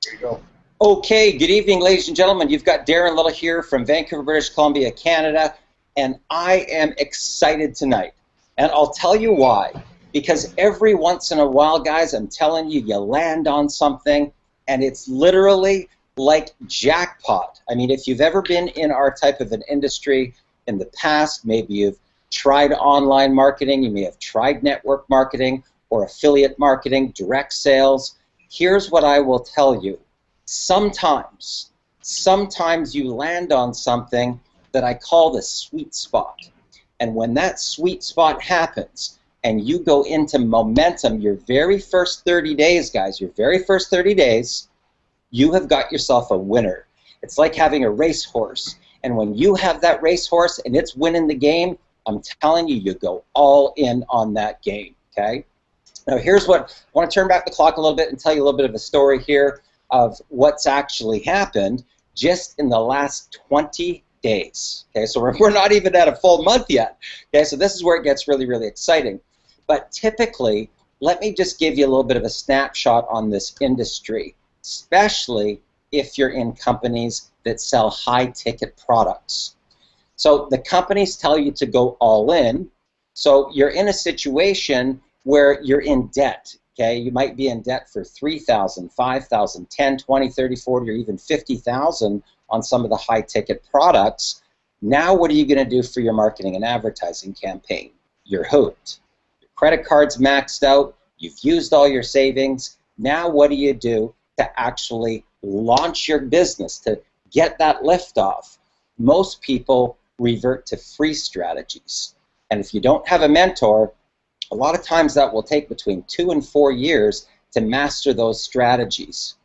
There you go. Okay, good evening, ladies and gentlemen. You've got Darren Little here from Vancouver, British Columbia, Canada, and I am excited tonight. And I'll tell you why. Because every once in a while, guys, I'm telling you, you land on something, and it's literally like jackpot. I mean, if you've ever been in our type of an industry in the past, maybe you've tried online marketing, you may have tried network marketing or affiliate marketing, direct sales. Here's what I will tell you. Sometimes you land on something that I call the sweet spot. And when that sweet spot happens and you go into momentum, your very first 30 days, guys, your very first 30 days, you have got yourself a winner. It's like having a racehorse. And when you have that racehorse and it's winning the game, I'm telling you, you go all in on that game, okay? Now here's what, I want to turn back the clock a little bit and tell you a little bit of a story here of what's actually happened just in the last 20 days. Okay, so we're not even at a full month yet. Okay, so this is where it gets really, really exciting. But typically, let me just give you a little bit of a snapshot on this industry, especially if you're in companies that sell high-ticket products. So the companies tell you to go all in, so you're in a situation where you're in debt. Okay, you might be in debt for $3,000, $5,000, $10,000, $20,000, $30,000, $40,000, or even $50,000 on some of the high-ticket products. Now what are you going to do for your marketing and advertising campaign? You're hooked. Your credit card's maxed out. You've used all your savings. Now what do you do to actually launch your business, to get that lift off? Most people revert to free strategies. And if you don't have a mentor, a lot of times that will take between 2 and 4 years to master those strategies.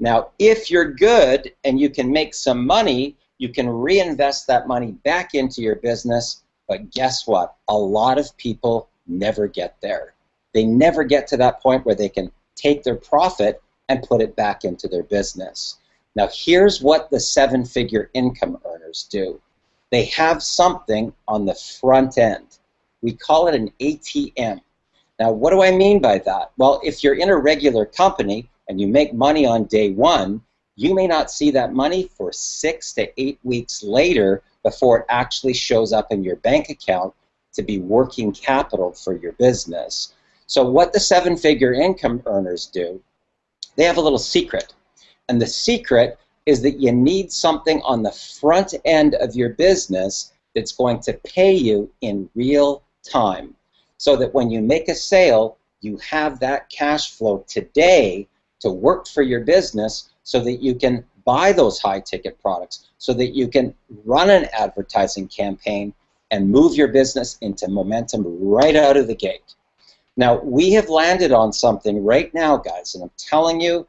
Now, if you're good and you can make some money, you can reinvest that money back into your business, but guess what? A lot of people never get there. They never get to that point where they can take their profit and put it back into their business. Now, here's what the 7-figure income earners do. They have something on the front end. We call it an ATM. Now, what do I mean by that? Well, if you're in a regular company and you make money on day one, you may not see that money for 6 to 8 weeks later before it actually shows up in your bank account to be working capital for your business. So what the 7-figure income earners do, they have a little secret. And the secret is that you need something on the front end of your business that's going to pay you in real time, so that when you make a sale, you have that cash flow today to work for your business so that you can buy those high-ticket products, so that you can run an advertising campaign and move your business into momentum right out of the gate. Now, we have landed on something right now, guys, and I'm telling you,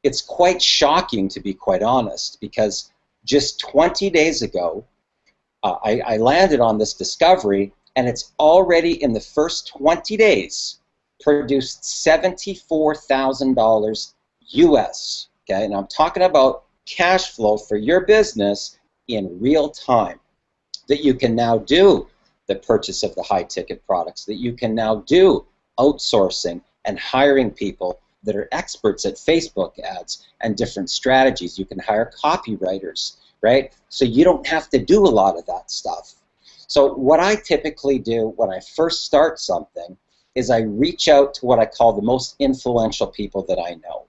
it's quite shocking, to be quite honest, because just 20 days ago, I landed on this discovery, and it's already in the first 20 days produced $74,000 US. Okay, and I'm talking about cash flow for your business in real time, that you can now do the purchase of the high-ticket products, that you can now do outsourcing and hiring people that are experts at Facebook ads and different strategies. You can hire copywriters, right? So you don't have to do a lot of that stuff. So what I typically do when I first start something is I reach out to what I call the most influential people that I know,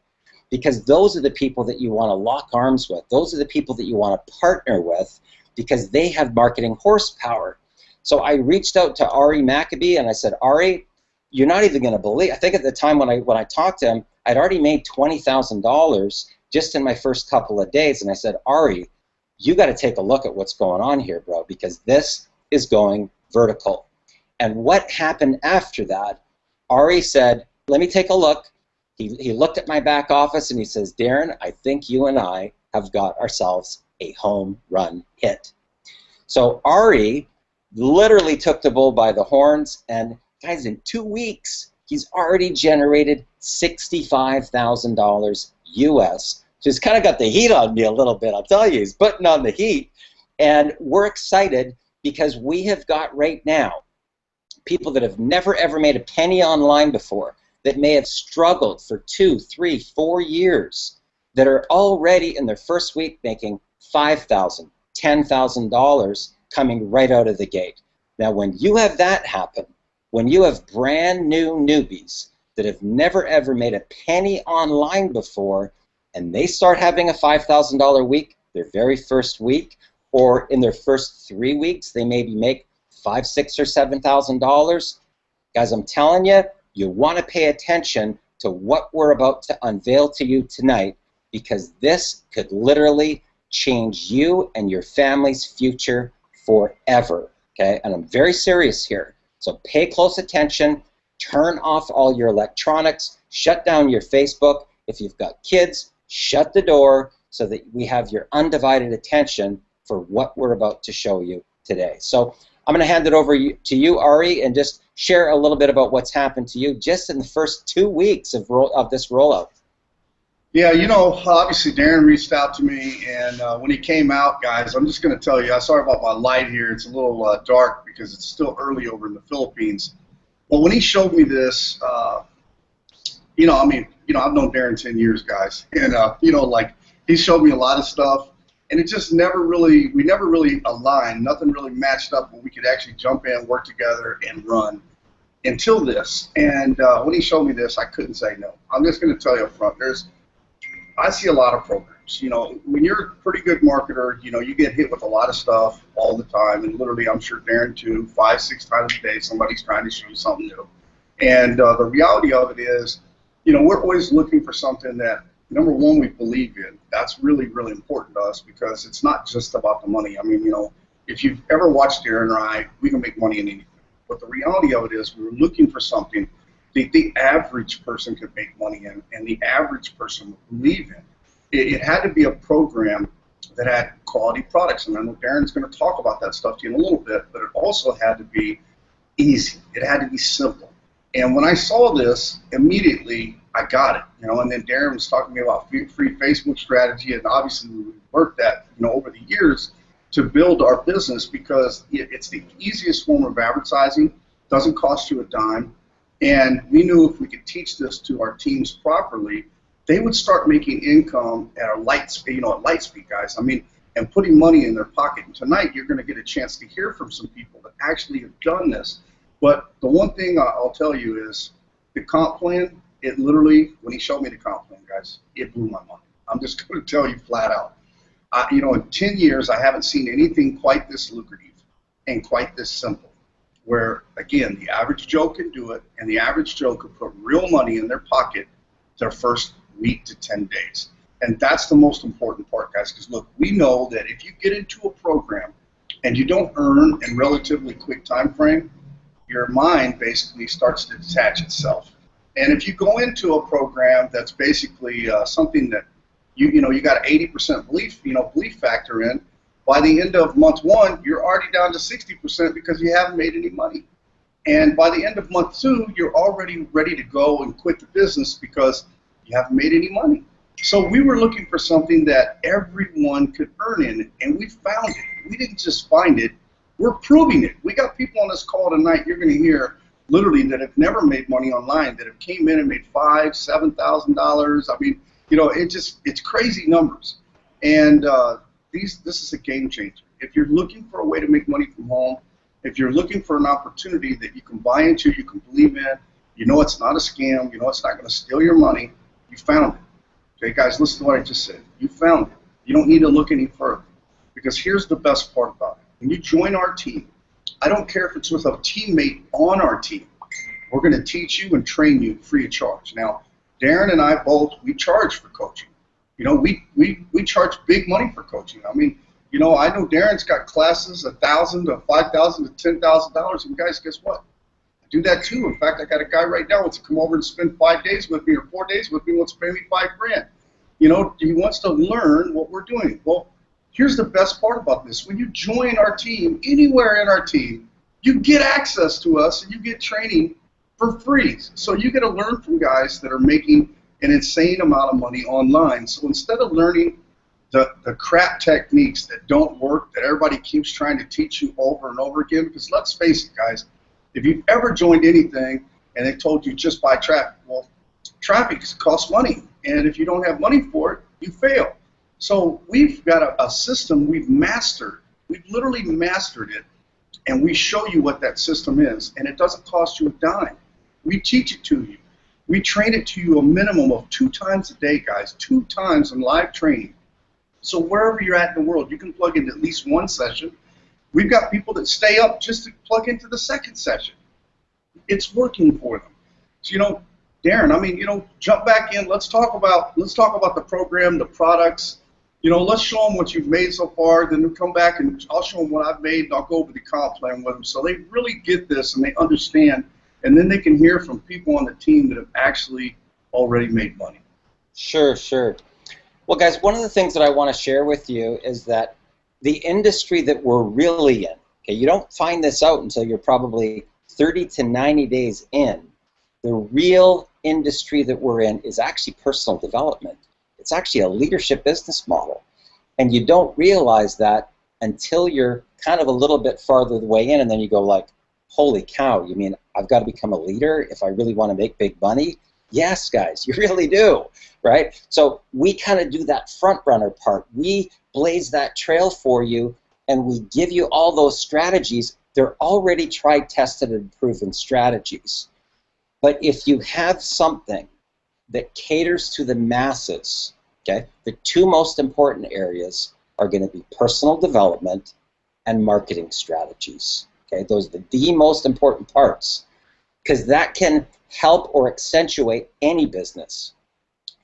because those are the people that you want to lock arms with. Those are the people that you want to partner with, because they have marketing horsepower. So I reached out to Ari Maccabi and I said, Ari, you're not even going to believe. I think at the time when I talked to him, I'd already made $20,000 just in my first couple of days. And I said, Ari, you got to take a look at what's going on here, bro, because this is going vertical. And what happened after that, Ari said, let me take a look. He looked at my back office and he says, Darren, I think you and I have got ourselves a home run hit. So Ari literally took the bull by the horns, and guys, in 2 weeks, he's already generated $65,000 US. So he's kind of got the heat on me a little bit, I'll tell you. He's putting on the heat. And we're excited because we have got right now people that have never ever made a penny online before, that may have struggled for 2, 3, 4 years. that are already in their first week making $5,000, $10,000 coming right out of the gate. Now, when you have that happen, when you have brand new newbies that have never ever made a penny online before, and they start having a $5,000 week their very first week, or in their first 3 weeks, they maybe make $5,000, $6,000, or $7,000. Guys, I'm telling you, you want to pay attention to what we're about to unveil to you tonight, because this could literally change you and your family's future forever. Okay, and I'm very serious here. So pay close attention. Turn off all your electronics. Shut down your Facebook. If you've got kids, shut the door so that we have your undivided attention for what we're about to show you today. So I'm going to hand it over to you, Ari, and just share a little bit about what's happened to you just in the first 2 weeks of this rollout. Yeah, you know, obviously Darren reached out to me, and when he came out, guys, I'm just going to tell you, I'm sorry about my light here. It's a little dark because it's still early over in the Philippines. But when he showed me this, you know, I mean, you know, I've known Darren 10 years, guys, and, you know, like, he showed me a lot of stuff, and it just never really, we never really aligned. Nothing really matched up where we could actually jump in, work together, and run until this. And when he showed me this, I couldn't say no. I'm just going to tell you up front, I see a lot of programs. You know, when you're a pretty good marketer, you know, you get hit with a lot of stuff all the time, and literally, I'm sure Darren too, 5, 6 times a day, somebody's trying to show you something new. And the reality of it is, you know, we're always looking for something that, number one, we believe in. That's really, really important to us, because it's not just about the money. I mean, you know, if you've ever watched Darren or I, we can make money in anything. But the reality of it is, we were looking for something the average person could make money in, and the average person would believe in. It had to be a program that had quality products, and I know Darren's going to talk about that stuff to you in a little bit, but it also had to be easy. It had to be simple. And when I saw this, immediately I got it, you know, and then Darren was talking to me about free Facebook strategy, and obviously we worked that, you know, over the years to build our business, because it's the easiest form of advertising, doesn't cost you a dime. And we knew if we could teach this to our teams properly, they would start making income at a light speed, you know, at light speed, guys. I mean, and putting money in their pocket. And tonight, you're going to get a chance to hear from some people that actually have done this. But the one thing I'll tell you is the comp plan, it literally, when he showed me the comp plan, guys, it blew my mind. I'm just going to tell you flat out. You know, in 10 years, I haven't seen anything quite this lucrative and quite this simple, where, again, the average Joe can do it, and the average Joe could put real money in their pocket their first week to 10 days. And that's the most important part, guys, because, look, we know that if you get into a program and you don't earn in relatively quick time frame, your mind basically starts to detach itself. And if you go into a program that's basically something that you know, you got an 80% belief factor in, by the end of month 1, you're already down to 60% because you haven't made any money. And by the end of month 2, you're already ready to go and quit the business because you haven't made any money. So we were looking for something that everyone could earn in, and we found it. We didn't just find it, we're proving it. We got people on this call tonight, you're going to hear, literally, that have never made money online, that have came in and made $5,000, $7,000. I mean, you know, it's crazy numbers. And this is a game changer. If you're looking for a way to make money from home, if you're looking for an opportunity that you can buy into, you can believe in, you know it's not a scam, you know it's not going to steal your money, you found it. Okay, guys, listen to what I just said. You found it. You don't need to look any further. Because here's the best part about it. When you join our team, I don't care if it's with a teammate on our team, we're going to teach you and train you free of charge. Now, Darren and I both, we charge for coaching. You know, we charge big money for coaching. I mean, you know, I know Darren's got classes $1,000 to $5,000 to $10,000, and guys, guess what? I do that too. In fact, I got a guy right now who wants to come over and spend 5 days with me or 4 days with me, wants to pay me $5 grand. You know, he wants to learn what we're doing. Well, here's the best part about this. When you join our team, anywhere in our team, you get access to us and you get training for free. So you get to learn from guys that are making an insane amount of money online. So instead of learning the crap techniques that don't work, that everybody keeps trying to teach you over and over again, because let's face it, guys, if you've ever joined anything and they told you just buy traffic, well, traffic costs money. And if you don't have money for it, you fail. So we've got a system we've mastered. We've literally mastered it, and we show you what that system is, and it doesn't cost you a dime. We teach it to you. We train it to you a minimum of 2 times a day, guys, 2 times in live training. So wherever you're at in the world, you can plug into at least one session. We've got people that stay up just to plug into the second session. It's working for them. So, you know, Darren, I mean, you know, jump back in. Let's talk about the program, the products. You know, let's show them what you've made so far. Then we'll come back and I'll show them what I've made, and I'll go over the comp plan with them so they really get this and they understand. And then they can hear from people on the team that have actually already made money. Sure, sure. Well, guys, one of the things that I want to share with you is that the industry that we're really in, okay, you don't find this out until you're probably 30 to 90 days in. The real industry that we're in is actually personal development. It's actually a leadership business model. And you don't realize that until you're kind of a little bit farther the way in, and then you go like, holy cow, you mean I've got to become a leader if I really want to make big money? Yes, guys, you really do, right? So we kind of do that front runner part. We blaze that trail for you, and we give you all those strategies. They're already tried, tested, and proven strategies. But if you have something that caters to the masses, okay, the 2 most important areas are going to be personal development and marketing strategies. Okay, those are the most important parts, because that can help or accentuate any business.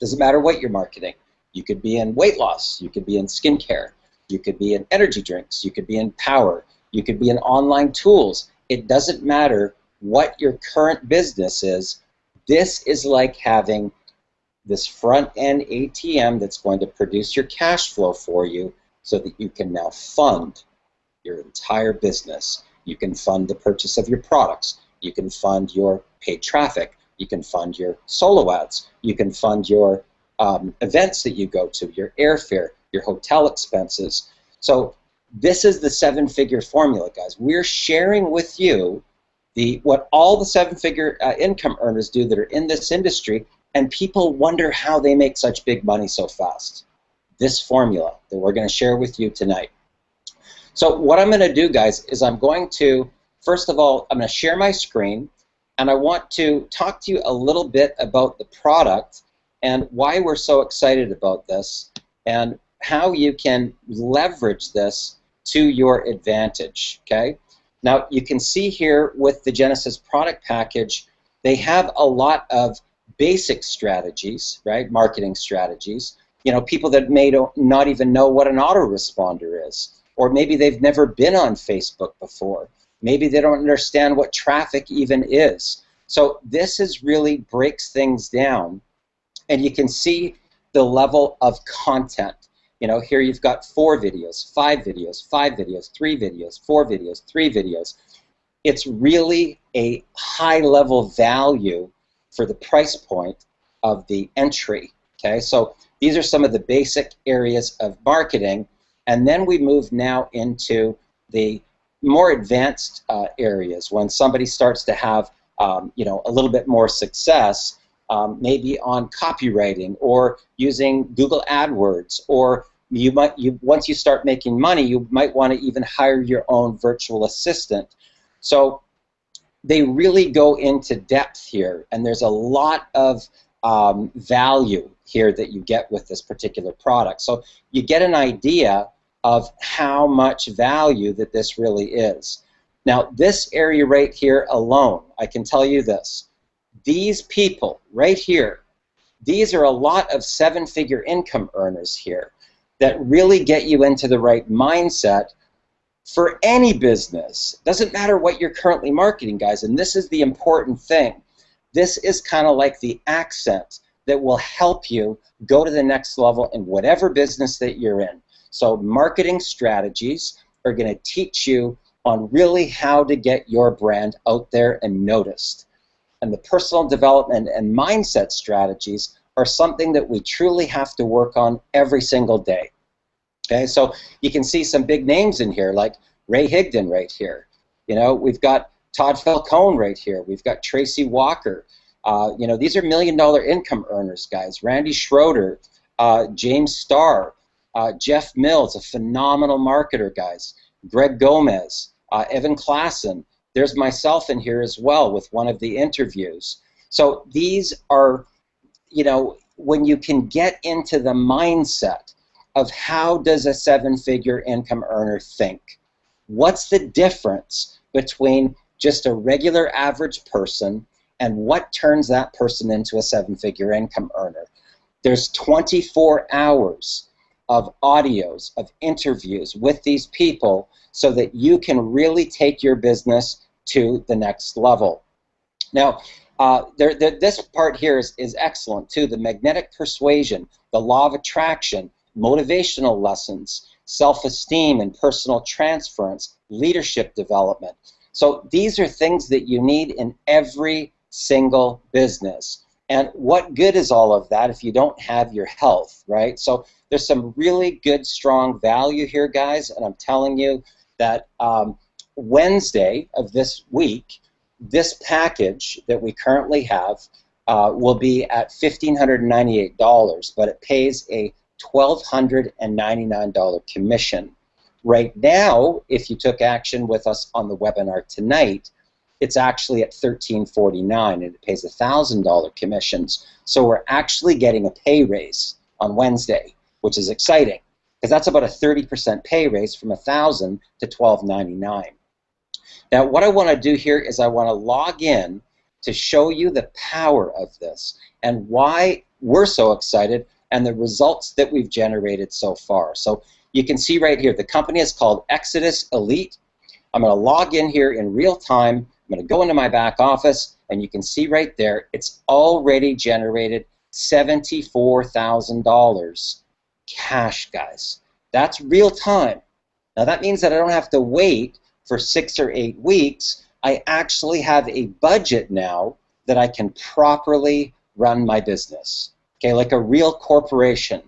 Doesn't matter what you're marketing. You could be in weight loss, you could be in skincare, you could be in energy drinks, you could be in power, you could be in online tools. It doesn't matter what your current business is. This is like having this front-end ATM that's going to produce your cash flow for you so that you can now fund your entire business. You can fund the purchase of your products. You can fund your paid traffic. You can fund your solo ads. You can fund your events that you go to, your airfare, your hotel expenses. So this is the 7-figure formula, guys. We're sharing with you what all the 7-figure income earners do that are in this industry, and people wonder how they make such big money so fast. This formula that we're going to share with you tonight. So what I'm going to do, guys, is I'm going to, first of all, I'm going to share my screen, and I want to talk to you a little bit about the product and why we're so excited about this and how you can leverage this to your advantage, okay? Now, you can see here with the Genesis product package, they have a lot of basic strategies, right, marketing strategies. You know, people that may not even know what an autoresponder is, or maybe they've never been on Facebook before. Maybe they don't understand what traffic even is. So this is really breaks things down, and you can see the level of content. You know, here you've got 4 videos, 5 videos, 5 videos, 3 videos, 4 videos, 3 videos. It's really a high-level value for the price point of the entry. Okay, so these are some of the basic areas of marketing, and then we move now into the more advanced areas when somebody starts to have you know, a little bit more success, maybe on copywriting or using Google AdWords, or once you start making money, you might want to even hire your own virtual assistant. So they really go into depth here, and there's a lot of value here that you get with this particular product. So you get an idea of how much value that this really is. Now, this area right here alone, I can tell you this. These people right here, these are a lot of 7-figure income earners here that really get you into the right mindset for any business. Doesn't matter what you're currently marketing, guys, and this is the important thing. This is kind of like the accent that will help you go to the next level in whatever business that you're in. So marketing strategies are going to teach you on really how to get your brand out there and noticed. And the personal development and mindset strategies are something that we truly have to work on every single day. Okay, so you can see some big names in here like Ray Higdon right here. You know, we've got Todd Falcone right here. We've got Tracy Walker. You know, these are $1 million income earners, guys. Randy Schroeder, James Starr, Jeff Mills, a phenomenal marketer, guys. Greg Gomez, Evan Klassen. There's myself in here as well with one of the interviews. So these are, you know, when you can get into the mindset of how does a seven-figure income earner think? What's the difference between just a regular average person and what turns that person into a seven-figure income earner? There's 24 hours of audios, of interviews with these people so that you can really take your business to the next level. Now, this part here is excellent too. The magnetic persuasion, the law of attraction, motivational lessons, self-esteem and personal transference, leadership development. So these are things that you need in every single business. And what good is all of that if you don't have your health, right? So there's some really good, strong value here, guys, and I'm telling you that Wednesday of this week, this package that we currently have will be at $1,598, but it pays a $1,299 commission. Right now, if you took action with us on the webinar tonight, it's actually at $1,349 and it pays $1,000 commissions. So we're actually getting a pay raise on Wednesday, which is exciting because that's about a 30% pay raise from $1,000 to $1,299. Now, what I want to do here is I want to log in to show you the power of this and why we're so excited and the results that we've generated so far. So you can see right here, the company is called Exodus Elite. I'm going to log in here in real time. I'm going to go into my back office, and you can see right there, it's already generated $74,000 cash, guys. That's real time. Now, that means that I don't have to wait for 6 or 8 weeks. I actually have a budget now that I can properly run my business, okay, like a real corporation,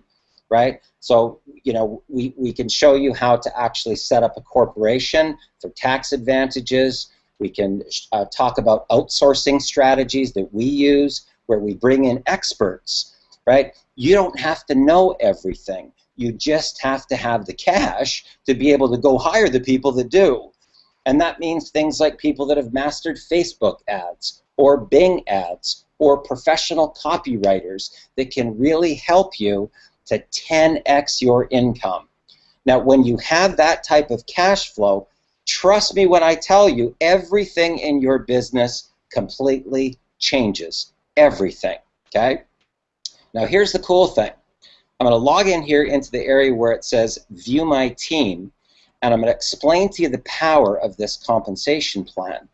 right? So, you know, we can show you how to actually set up a corporation for tax advantages. We can talk about outsourcing strategies that we use where we bring in experts, right? You don't have to know everything. You just have to have the cash to be able to go hire the people that do. And that means things like people that have mastered Facebook ads or Bing ads or professional copywriters that can really help you to 10x your income. Now, when you have that type of cash flow, trust me when I tell you, everything in your business completely changes. Everything, okay? Now, here's the cool thing. I'm going to log in here into the area where it says View My Team, and I'm going to explain to you the power of this compensation plan,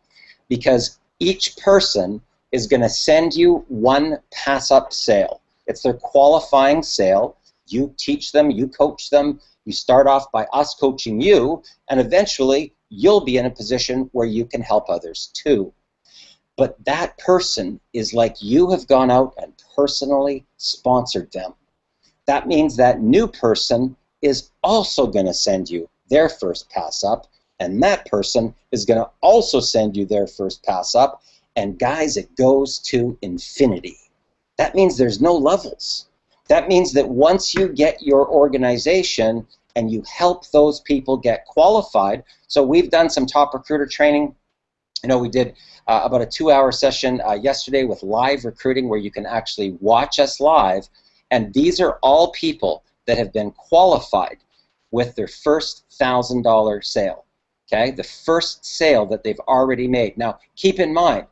because each person is going to send you one pass-up sale. It's their qualifying sale. You teach them, you coach them, you start off by us coaching you, and eventually you'll be in a position where you can help others too. But that person is like you have gone out and personally sponsored them. That means that new person is also going to send you their first pass up, and that person is going to also send you their first pass up, and guys, it goes to infinity. That means there's no levels. That means that once you get your organization and you help those people get qualified, so we've done some top recruiter training. You know, we did about a 2-hour session yesterday with live recruiting where you can actually watch us live, and these are all people that have been qualified with their first $1,000 sale, okay? The first sale that they've already made. Now, keep in mind,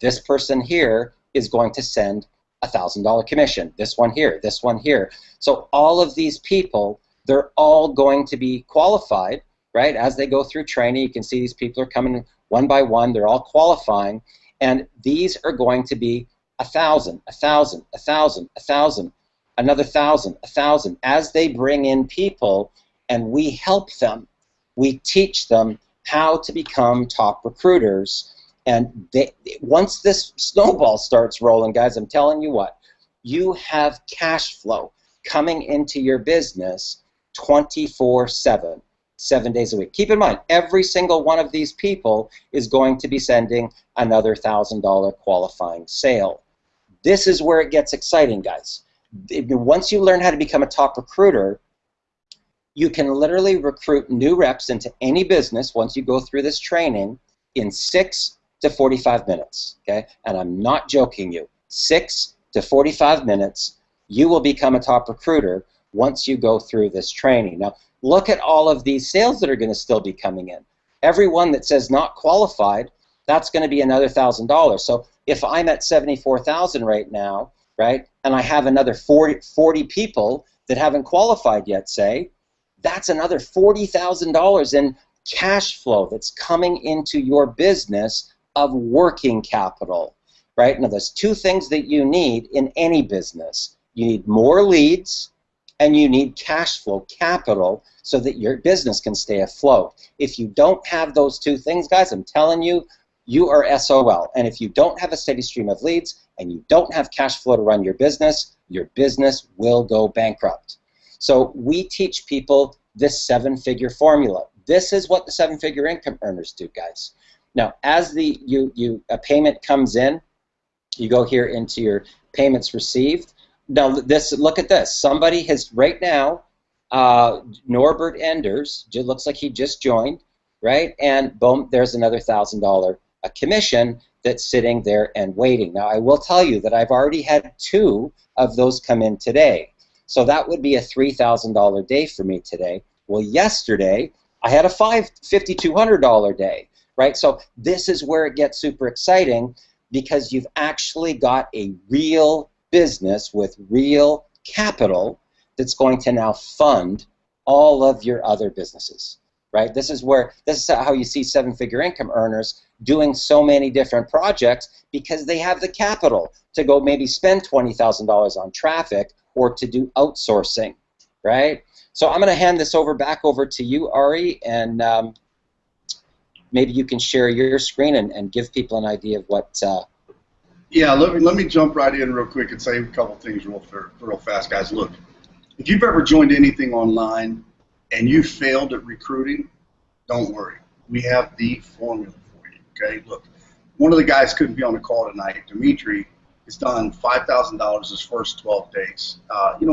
this person here is going to send $1,000 commission, this one here, this one here. So all of these people, they're all going to be qualified, right? As they go through training, you can see these people are coming one by one, they're all qualifying, and these are going to be 1,000, 1,000, 1,000, 1,000, another 1,000, 1,000, as they bring in people and we help them. We teach them how to become top recruiters. And once this snowball starts rolling, guys, I'm telling you what, you have cash flow coming into your business 24/7, 7 days a week. Keep in mind, every single one of these people is going to be sending another $1,000 qualifying sale. This is where it gets exciting, guys. Once you learn how to become a top recruiter, you can literally recruit new reps into any business once you go through this training in 6 to 45 minutes, okay? And I'm not joking you. 6 to 45 minutes, you will become a top recruiter once you go through this training. Now, look at all of these sales that are going to still be coming in. Everyone that says not qualified, that's going to be another $1,000. So if I'm at 74,000 right now, right, and I have another 40 people that haven't qualified yet, say, that's another $40,000 in cash flow that's coming into your business of working capital, right? Now, there's two things that you need in any business. You need more leads, and you need cash flow, capital, so that your business can stay afloat. If you don't have those two things, guys, I'm telling you, you are SOL. And if you don't have a steady stream of leads and you don't have cash flow to run your business will go bankrupt. So we teach people this 7-figure formula. This is what the 7-figure income earners do, guys. Now, as a payment comes in, you go here into your payments received. Now, look at this. Somebody has right now, Norbert Enders, looks like he just joined, right? And boom, there's another $1,000 a commission that's sitting there and waiting. Now, I will tell you that I've already had 2 of those come in today. So that would be a $3,000 day for me today. Well, yesterday, I had a $5,200 day, right? So this is where it gets super exciting, because you've actually got a real business with real capital that's going to now fund all of your other businesses, right? This is how you see 7-figure income earners doing so many different projects, because they have the capital to go maybe spend $20,000 on traffic or to do outsourcing, right? So I'm going to hand this back over to you, Ari, and maybe you can share your screen and give people an idea of what. Yeah, let me jump right in real quick and say a couple things real fast, guys. Look, if you've ever joined anything online and you failed at recruiting, don't worry. We have the formula for you, okay? Look, one of the guys couldn't be on the call tonight. Dimitri has done $5,000 his first 12 days.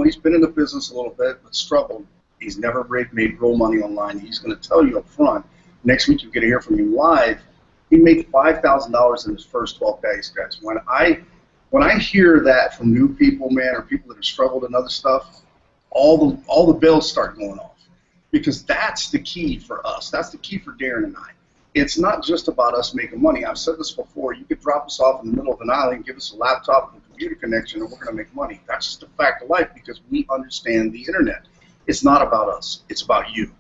He's been in the business a little bit, but struggled. He's never made real money online. He's going to tell you up front. Next week you're going to hear from him live. He made $5,000 in his first 12 days, guys. When I hear that from new people, man, or people that have struggled in other stuff, all the bells start going off, because that's the key for us. That's the key for Darren and I. It's not just about us making money. I've said this before. You could drop us off in the middle of an island, give us a laptop and a computer connection, and we're going to make money. That's just a fact of life, because we understand the internet. It's not about us. It's about you.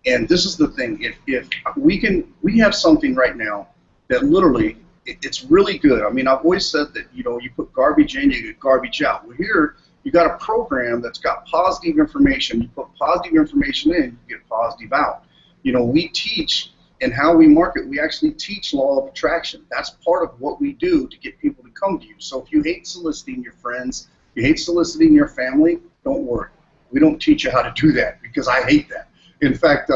And this is the thing. If we have something right now that literally, it's really good. I mean, I've always said that, you put garbage in, you get garbage out. Well, here, you got a program that's got positive information. You put positive information in, you get positive out. We teach, and how we market, we actually teach law of attraction. That's part of what we do to get people to come to you. So if you hate soliciting your friends, you hate soliciting your family, don't worry. We don't teach you how to do that, because I hate that. In fact,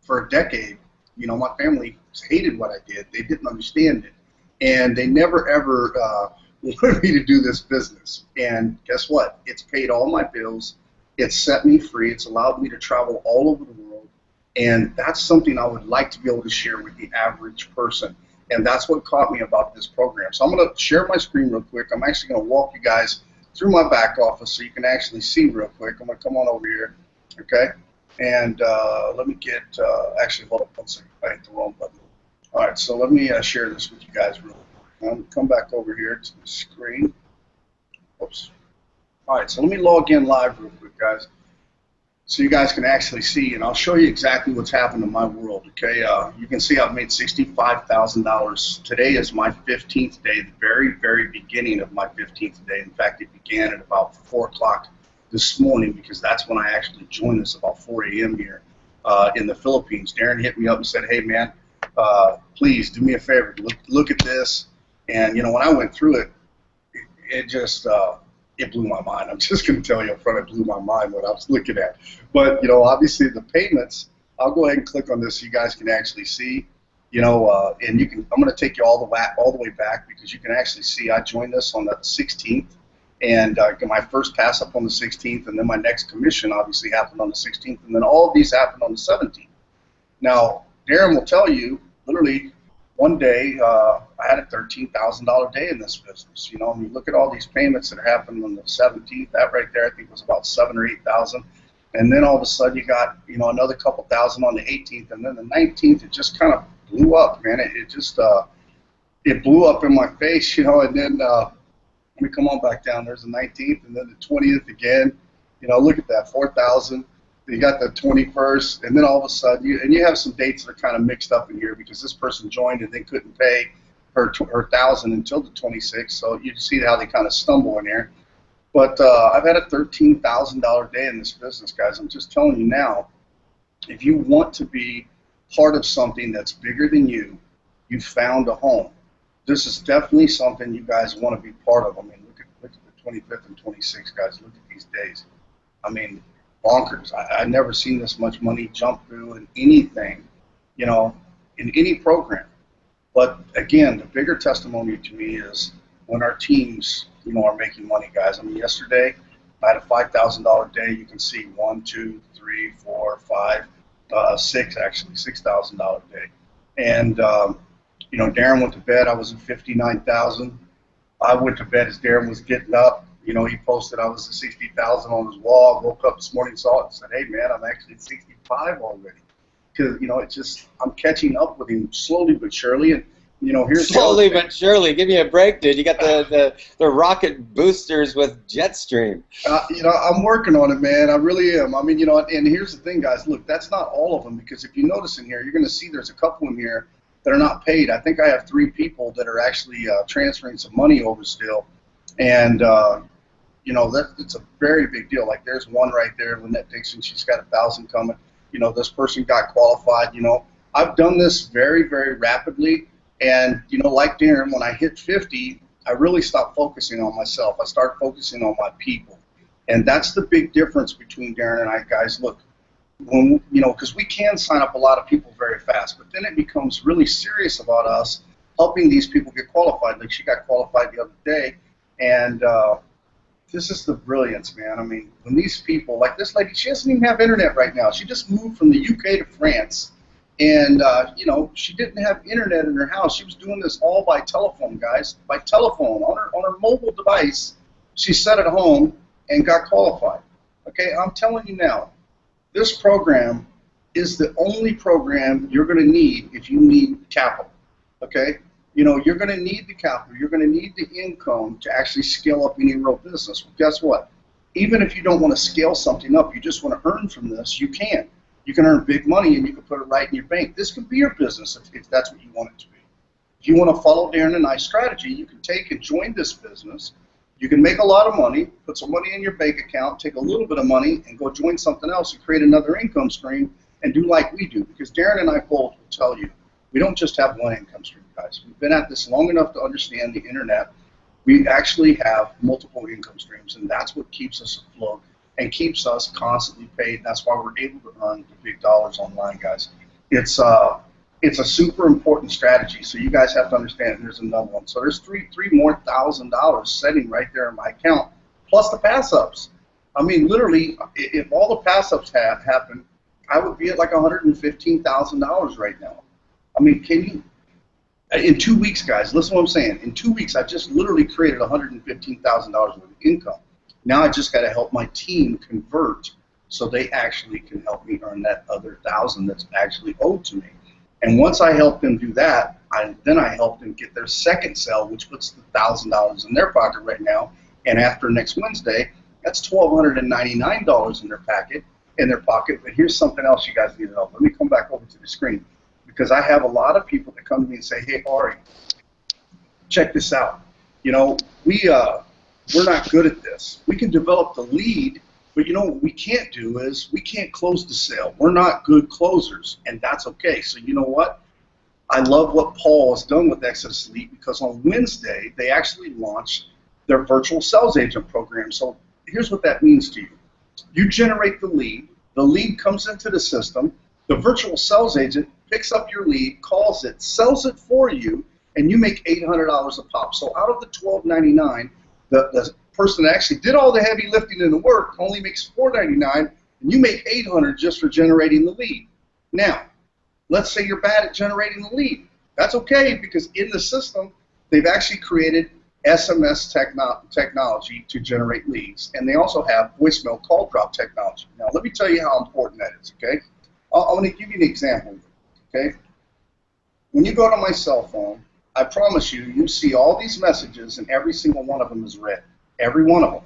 for a decade, my family hated what I did. They didn't understand it. And they never, ever wanted me to do this business. And guess what? It's paid all my bills. It's set me free. It's allowed me to travel all over the world. And that's something I would like to be able to share with the average person. And that's what caught me about this program. So I'm going to share my screen real quick. I'm actually going to walk you guys through my back office so you can actually see real quick. I'm going to come on over here, okay? And let me get, actually, hold on one second. I hit the wrong button. All right, so let me share this with you guys real quick. I'm going to come back over here to the screen. Oops. All right, so let me log in live real quick, guys, so you guys can actually see, and I'll show you exactly what's happened in my world, okay? You can see I've made $65,000. Today is my 15th day, the very, very beginning of my 15th day. In fact, it began at about 4 o'clock this morning, because that's when I actually joined this, about 4 a.m. here in the Philippines. Darren hit me up and said, hey, man, please do me a favor. Look at this. And, when I went through it, it just it blew my mind. I'm just going to tell you up front, it blew my mind what I was looking at. But, obviously the payments, I'll go ahead and click on this so you guys can actually see, and you can, I'm going to take you all the way back, because you can actually see I joined this on the 16th, And my first pass up on the 16th, and then my next commission obviously happened on the 16th, and then all of these happened on the 17th. Now, Darren will tell you, literally, one day I had a $13,000 day in this business. You know, and you look at all these payments that happened on the 17th. That right there, I think, was about 7,000 or 8,000. And then all of a sudden, you got, you know, another couple thousand on the 18th, and then the 19th, it just kind of blew up, man. It just it blew up in my face, you know. And then let me come on back down. There's the 19th, and then the 20th again. You know, look at that, 4,000. You got the 21st, and then all of a sudden, you have some dates that are kind of mixed up in here because this person joined and they couldn't pay her 1,000 until the 26th. So you see how they kind of stumble in here. But I've had a $13,000 day in this business, guys. I'm just telling you now, if you want to be part of something that's bigger than you, you found a home. This is definitely something you guys want to be part of. I mean, look at the 25th and 26th, guys. Look at these days. I mean, bonkers. I've never seen this much money jump through in anything, you know, in any program. But again, the bigger testimony to me is when our teams, you know, are making money, guys. I mean, yesterday I had a $5,000 day. You can see 1, 2, 3, 4, 5, 6 actually, $6,000 day. And you know, Darren went to bed. I was at 59,000. I went to bed as Darren was getting up. You know, he posted I was at 60,000 on his wall. I woke up this morning, saw it, and said, "Hey, man, I'm actually at 65 already." Because, you know, it's just, I'm catching up with him slowly but surely. And, you know, here's slowly but surely. Give me a break, dude. You got the rocket boosters with Jetstream. You know, I'm working on it, man. I really am. I mean, you know, and here's the thing, guys. Look, that's not all of them, because if you notice in here, you're going to see there's a couple in here that are not paid. I think I have 3 people that are actually transferring some money over still. And, you know, it's a very big deal. Like, there's one right there, Lynette Dixon. She's got 1,000 coming. You know, this person got qualified. You know, I've done this very, very rapidly. And, you know, like Darren, when I hit 50, I really stopped focusing on myself. I started focusing on my people. And that's the big difference between Darren and I, guys. Look, when, you know, because we can sign up a lot of people very fast, but then it becomes really serious about us helping these people get qualified. Like, she got qualified the other day. And this is the brilliance, man. I mean, when these people, like this lady, she doesn't even have internet right now. She just moved from the UK to France, and, you know, she didn't have internet in her house. She was doing this all by telephone, guys, by telephone, on her mobile device. She sat at home and got qualified. Okay, I'm telling you now, this program is the only program you're going to need if you need capital, okay? You know, you're going to need the capital. You're going to need the income to actually scale up any real business. Well, guess what? Even if you don't want to scale something up, you just want to earn from this, you can. You can earn big money, and you can put it right in your bank. This can be your business if that's what you want it to be. If you want to follow Darren and I's strategy, you can take and join this business. You can make a lot of money, put some money in your bank account, take a little bit of money, and go join something else and create another income stream and do like we do. Because Darren and I both will tell you, we don't just have one income stream, guys. We've been at this long enough to understand the internet. We actually have multiple income streams, and that's what keeps us afloat and keeps us constantly paid. That's why we're able to earn the big dollars online, guys. It's a super important strategy, so you guys have to understand. There's another one. So there's three more $1,000 sitting right there in my account, plus the pass-ups. I mean, literally, if all the pass-ups had happened, I would be at like $115,000 right now. I mean, can you, in 2 weeks, guys, listen to what I'm saying. In 2 weeks, I just literally created $115,000 worth of income. Now I just got to help my team convert so they actually can help me earn that other 1,000 that's actually owed to me. And once I help them do that, then I help them get their second sale, which puts the $1,000 in their pocket right now. And after next Wednesday, that's $1,299 in their pocket. But here's something else you guys need to know. Let me come back over to the screen, because I have a lot of people that come to me and say, "Hey, Ari, check this out. You know, we're not good at this. We can develop the lead, but you know what we can't do is we can't close the sale. We're not good closers, and that's okay." So you know what? I love what Paul has done with Exodus Elite, because on Wednesday they actually launched their virtual sales agent program. So here's what that means to you. You generate the lead comes into the system, the virtual sales agent picks up your lead, calls it, sells it for you, and you make $800 a pop. So out of the $1,299, the person that actually did all the heavy lifting and the work only makes $4.99, and you make $800 just for generating the lead. Now, let's say you're bad at generating the lead. That's okay, because in the system, they've actually created SMS technology to generate leads, and they also have voicemail call drop technology. Now, let me tell you how important that is, okay? I'm going to give you an example, okay? When you go to my cell phone, I promise you, you see all these messages, and every single one of them is read. Every one of them.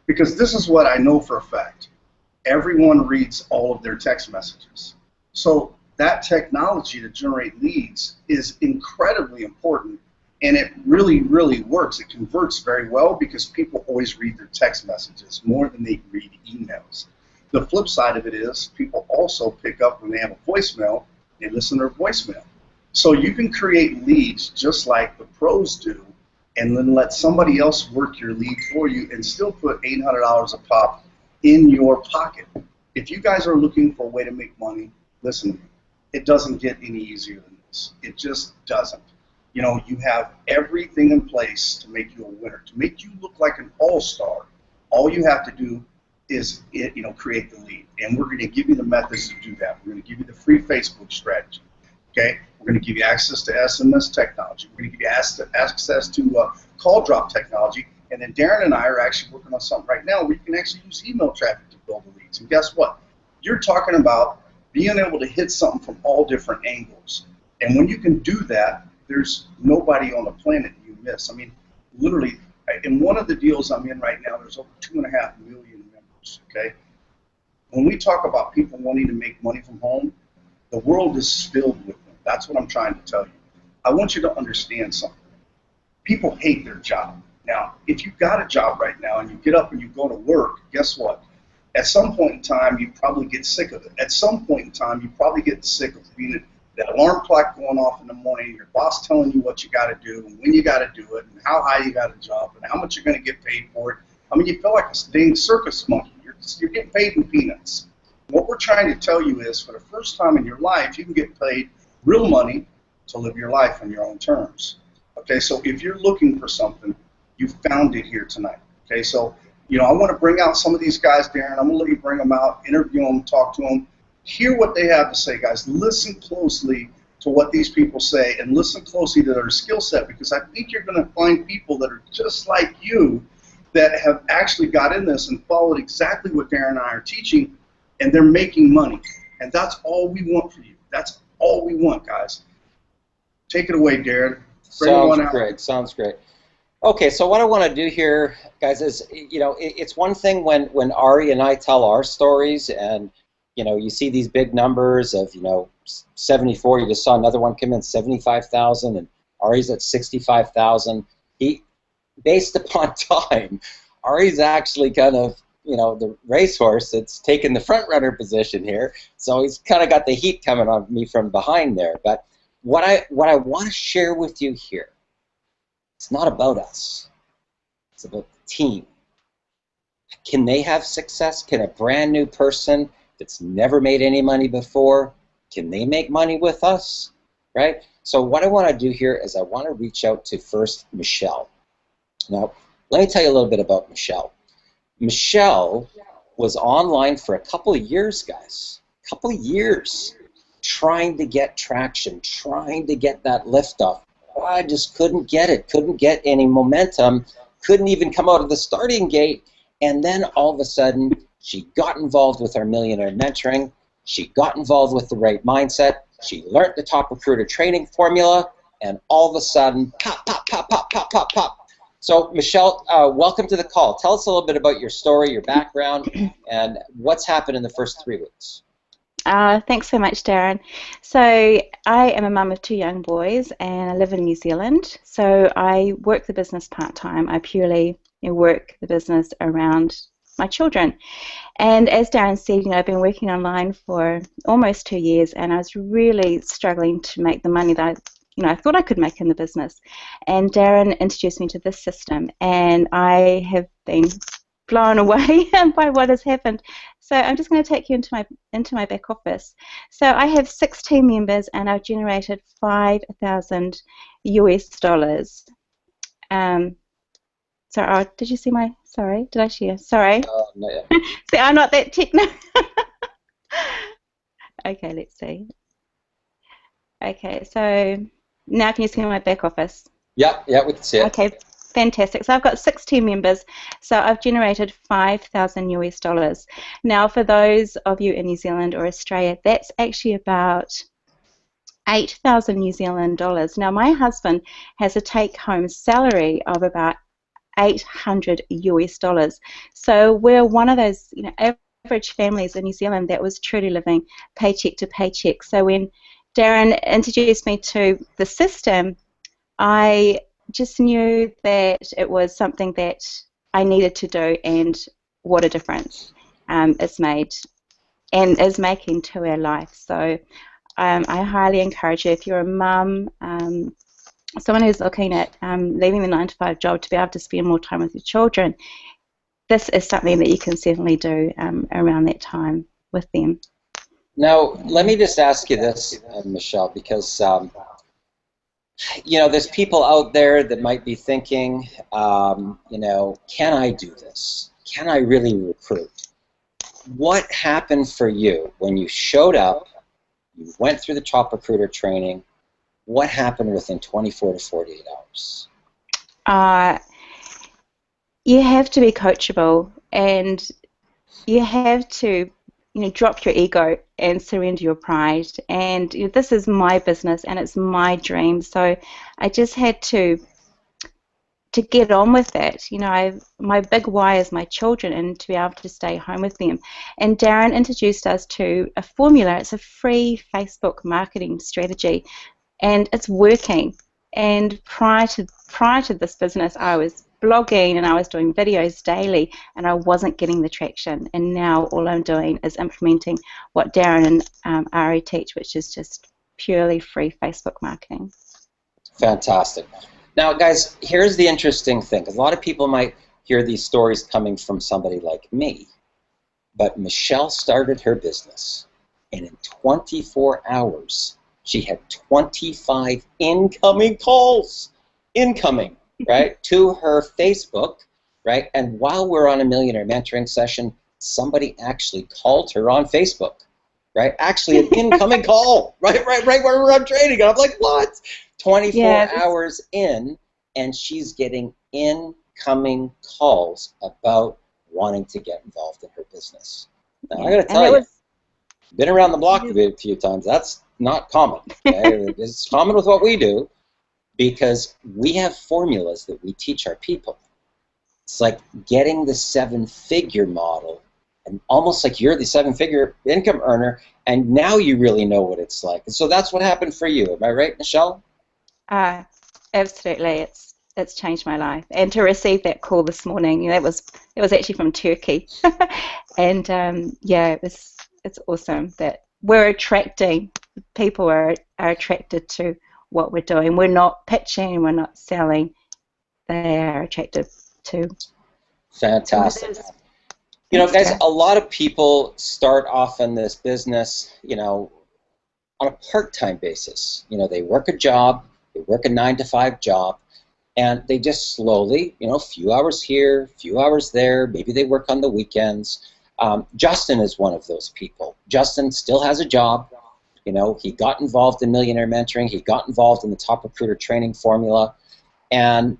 Because this is what I know for a fact. Everyone reads all of their text messages. So that technology to generate leads is incredibly important, and it really, really works. It converts very well because people always read their text messages more than they read emails. The flip side of it is people also pick up when they have a voicemail, they listen to their voicemail. So you can create leads just like the pros do, and then let somebody else work your lead for you and still put $800 a pop in your pocket. If you guys are looking for a way to make money, listen to me. It doesn't get any easier than this. It just doesn't. You know, you have everything in place to make you a winner, to make you look like an all-star. All you have to do is, create the lead. And we're going to give you the methods to do that. We're going to give you the free Facebook strategy. Okay? We're going to give you access to SMS technology. We're going to give you access to call drop technology. And then Darren and I are actually working on something right now where you can actually use email traffic to build the leads. And guess what? You're talking about being able to hit something from all different angles. And when you can do that, there's nobody on the planet you miss. I mean, literally, in one of the deals I'm in right now, there's over 2.5 million members, okay? When we talk about people wanting to make money from home, the world is filled with them. That's what I'm trying to tell you. I want you to understand something. People hate their job. Now, if you've got a job right now and you get up and you go to work, guess what? At some point in time, you probably get sick of it. At some point in time, you probably get sick of being that alarm clock going off in the morning, your boss telling you what you got to do and when you got to do it and how high you got to jump and how much you're going to get paid for it. I mean, you feel like a dang circus monkey. You're getting paid in peanuts. What we're trying to tell you is, for the first time in your life, you can get paid real money to live your life on your own terms. Okay, so if you're looking for something, you found it here tonight. Okay, so, I want to bring out some of these guys, Darren. I'm going to let you bring them out, interview them, talk to them, hear what they have to say, guys. Listen closely to what these people say and listen closely to their skill set, because I think you're going to find people that are just like you that have actually got in this and followed exactly what Darren and I are teaching, and they're making money. And that's all we want for you. That's all we want, guys. Take it away, Darren. Sounds great. Sounds great. Okay, so what I want to do here, guys, is, it's one thing when Ari and I tell our stories and, you see these big numbers of, 74. You just saw another one come in, 75,000, and Ari's at 65,000. Based upon time, Ari's actually kind of, the racehorse that's taken the front runner position here. So he's kind of got the heat coming on me from behind there. But what I want to share with you here, it's not about us. It's about the team. Can they have success? Can a brand new person that's never made any money before, can they make money with us? Right? So what I want to do here is I want to reach out to first Michelle. Now, let me tell you a little bit about Michelle. Michelle was online for a couple of years, guys. A couple of years trying to get traction, trying to get that lift off. I just couldn't get it, couldn't get any momentum, couldn't even come out of the starting gate. And then all of a sudden, she got involved with our Millionaire Mentoring. She got involved with the right mindset. She learned the Top Recruiter training formula. And all of a sudden, pop, pop, pop, pop, pop, pop, pop. So, Michelle, welcome to the call. Tell us a little bit about your story, your background, and what's happened in the first 3 weeks. Thanks so much, Darren. So I am a mum of 2 young boys, and I live in New Zealand. So I work the business part-time. I purely work the business around my children. And as Darren said, I've been working online for almost 2 years, and I was really struggling to make the money that I thought I could make in the business. And Darren introduced me to this system, and I have been blown away by what has happened. So I'm just going to take you into my back office. So I have 6 team members, and I've generated $5,000 US. So did you see my Sorry, did I share? Sorry. Not yet. See, I'm not that techno. Okay, let's see. Okay, so now can you see my back office? Yeah, yeah, we can see it. Okay, fantastic. So I've got 6 team members. So I've generated 5,000 US dollars. Now, for those of you in New Zealand or Australia, that's actually about 8,000 New Zealand dollars. Now, my husband has a take-home salary of about 800 US dollars. So we're one of those, average families in New Zealand that was truly living paycheck to paycheck. So when Darren introduced me to the system, I just knew that it was something that I needed to do, and what a difference it's made and is making to our life. So I highly encourage you, if you're a mum, someone who's looking at leaving the 9-to-5 job to be able to spend more time with your children, this is something that you can certainly do around that time with them. Now, let me just ask you this, Michelle, because there's people out there that might be thinking, can I do this? Can I really recruit? What happened for you when you showed up, you went through the top recruiter training? What happened within 24 to 48 hours? You have to be coachable, and you have to drop your ego and surrender your pride. And this is my business and it's my dream, so I just had to get on with it. My big why is my children, and to be able to stay home with them. And Darren introduced us to a formula. It's a free Facebook marketing strategy, and it's working. And prior to this business, I was blogging and I was doing videos daily, and I wasn't getting the traction. And now all I'm doing is implementing what Darren and Ari teach, which is just purely free Facebook marketing. Fantastic. Now, guys, here's the interesting thing, because a lot of people might hear these stories coming from somebody like me, but Michelle started her business, and in 24 hours, she had 25 incoming calls, right, to her Facebook, right? And while we're on a millionaire mentoring session, somebody actually called her on Facebook, right? Actually, an incoming call, right where we're on training. And I'm like, what? 24 hours in, and she's getting incoming calls about wanting to get involved in her business. Now, I got to tell you, been around the block a few times. That's not common. Okay? It's common with what we do, because we have formulas that we teach our people. It's like getting the 7-figure model, and almost like you're the 7-figure income earner, and now you really know what it's like. And so that's what happened for you. Am I right, Michelle? Absolutely. It's changed my life. And to receive that call this morning, it was actually from Turkey, and it's awesome that we're attracting people are attracted to what we're doing. We're not pitching, we're not selling. They are attracted to. Fantastic. Guys, a lot of people start off in this business, on a part-time basis. They work a job, they work a 9-to-5 job, and they just slowly, a few hours here, a few hours there, maybe they work on the weekends. Justin is one of those people. Justin still has a job. He got involved in millionaire mentoring. He got involved in the top recruiter training formula. And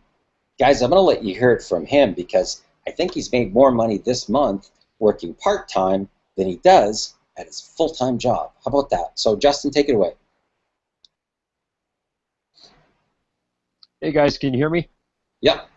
guys, I'm going to let you hear it from him, because I think he's made more money this month working part-time than he does at his full-time job. How about that? So Justin, take it away. Hey guys, can you hear me? Yep.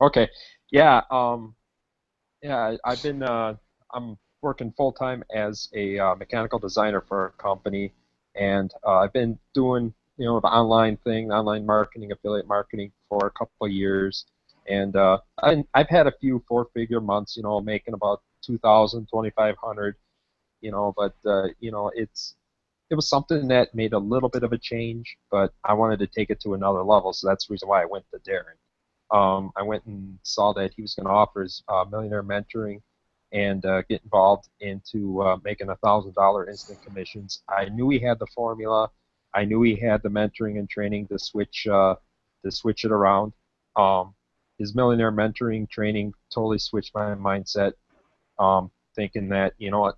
Okay. Yeah. I've been I'm working full time as a mechanical designer for a company, and I've been doing the online thing, online marketing, affiliate marketing for a couple of years, and I've had a few 4-figure months, making about 2,000, 2,500, but it was something that made a little bit of a change, but I wanted to take it to another level, so that's the reason why I went to Darren. I went and saw that he was going to offer his millionaire mentoring and get involved into making $1,000 instant commissions. I knew he had the formula. I knew he had the mentoring and training to switch it around. his millionaire mentoring training totally switched my mindset, thinking that, you know what,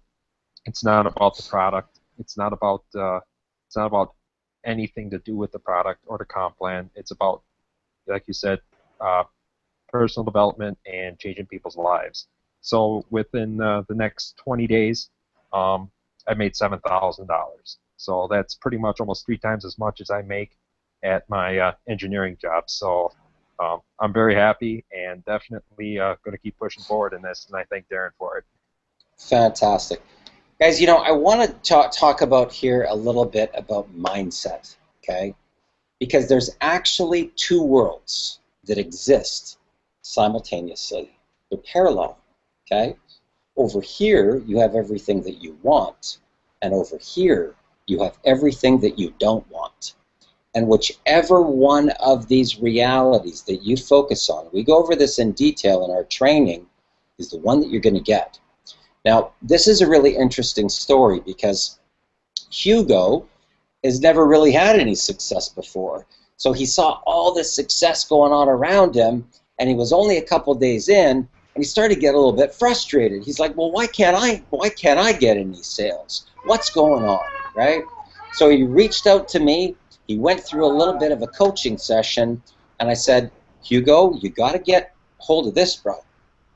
it's not about the product. It's not about anything to do with the product or the comp plan. It's about, like you said, personal development and changing people's lives. So within the next 20 days, I made $7,000. So that's pretty much almost 3 times as much as I make at my engineering job. So I'm very happy and definitely going to keep pushing forward in this, and I thank Darren for it. Fantastic. Guys, you know, I want to talk about here a little bit about mindset, okay? Because there's actually 2 worlds that exist simultaneously. They're parallel, okay? Over here, you have everything that you want, and over here, you have everything that you don't want. And whichever one of these realities that you focus on, we go over this in detail in our training, is the one that you're going to get. Now, this is a really interesting story because Hugo has never really had any success before. So he saw all this success going on around him, and he was only a couple days in, and he started to get a little bit frustrated. He's like, well, why can't I get any sales? What's going on, right? So he reached out to me. He went through a little bit of a coaching session, and I said, Hugo, you got to get hold of this, bro.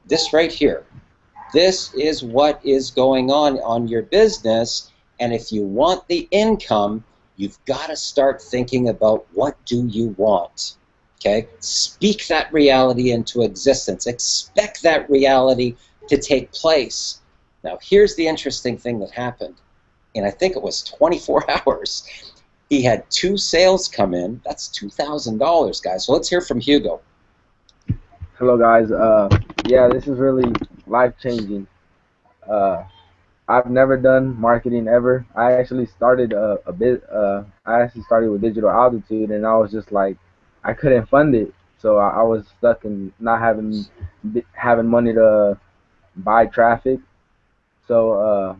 This right here. This is what is going on your business, and if you want the income, you've got to start thinking about what do you want, okay? Speak that reality into existence. Expect that reality to take place. Now, here's the interesting thing that happened, and I think it was 24 hours. He had 2 sales come in. That's $2,000, guys. So let's hear from Hugo. Hello, guys. Yeah, this is really life-changing. I've never done marketing ever. I actually started I actually started with Digital Altitude, and I was just like, I couldn't fund it, so I was stuck in not having money to buy traffic. So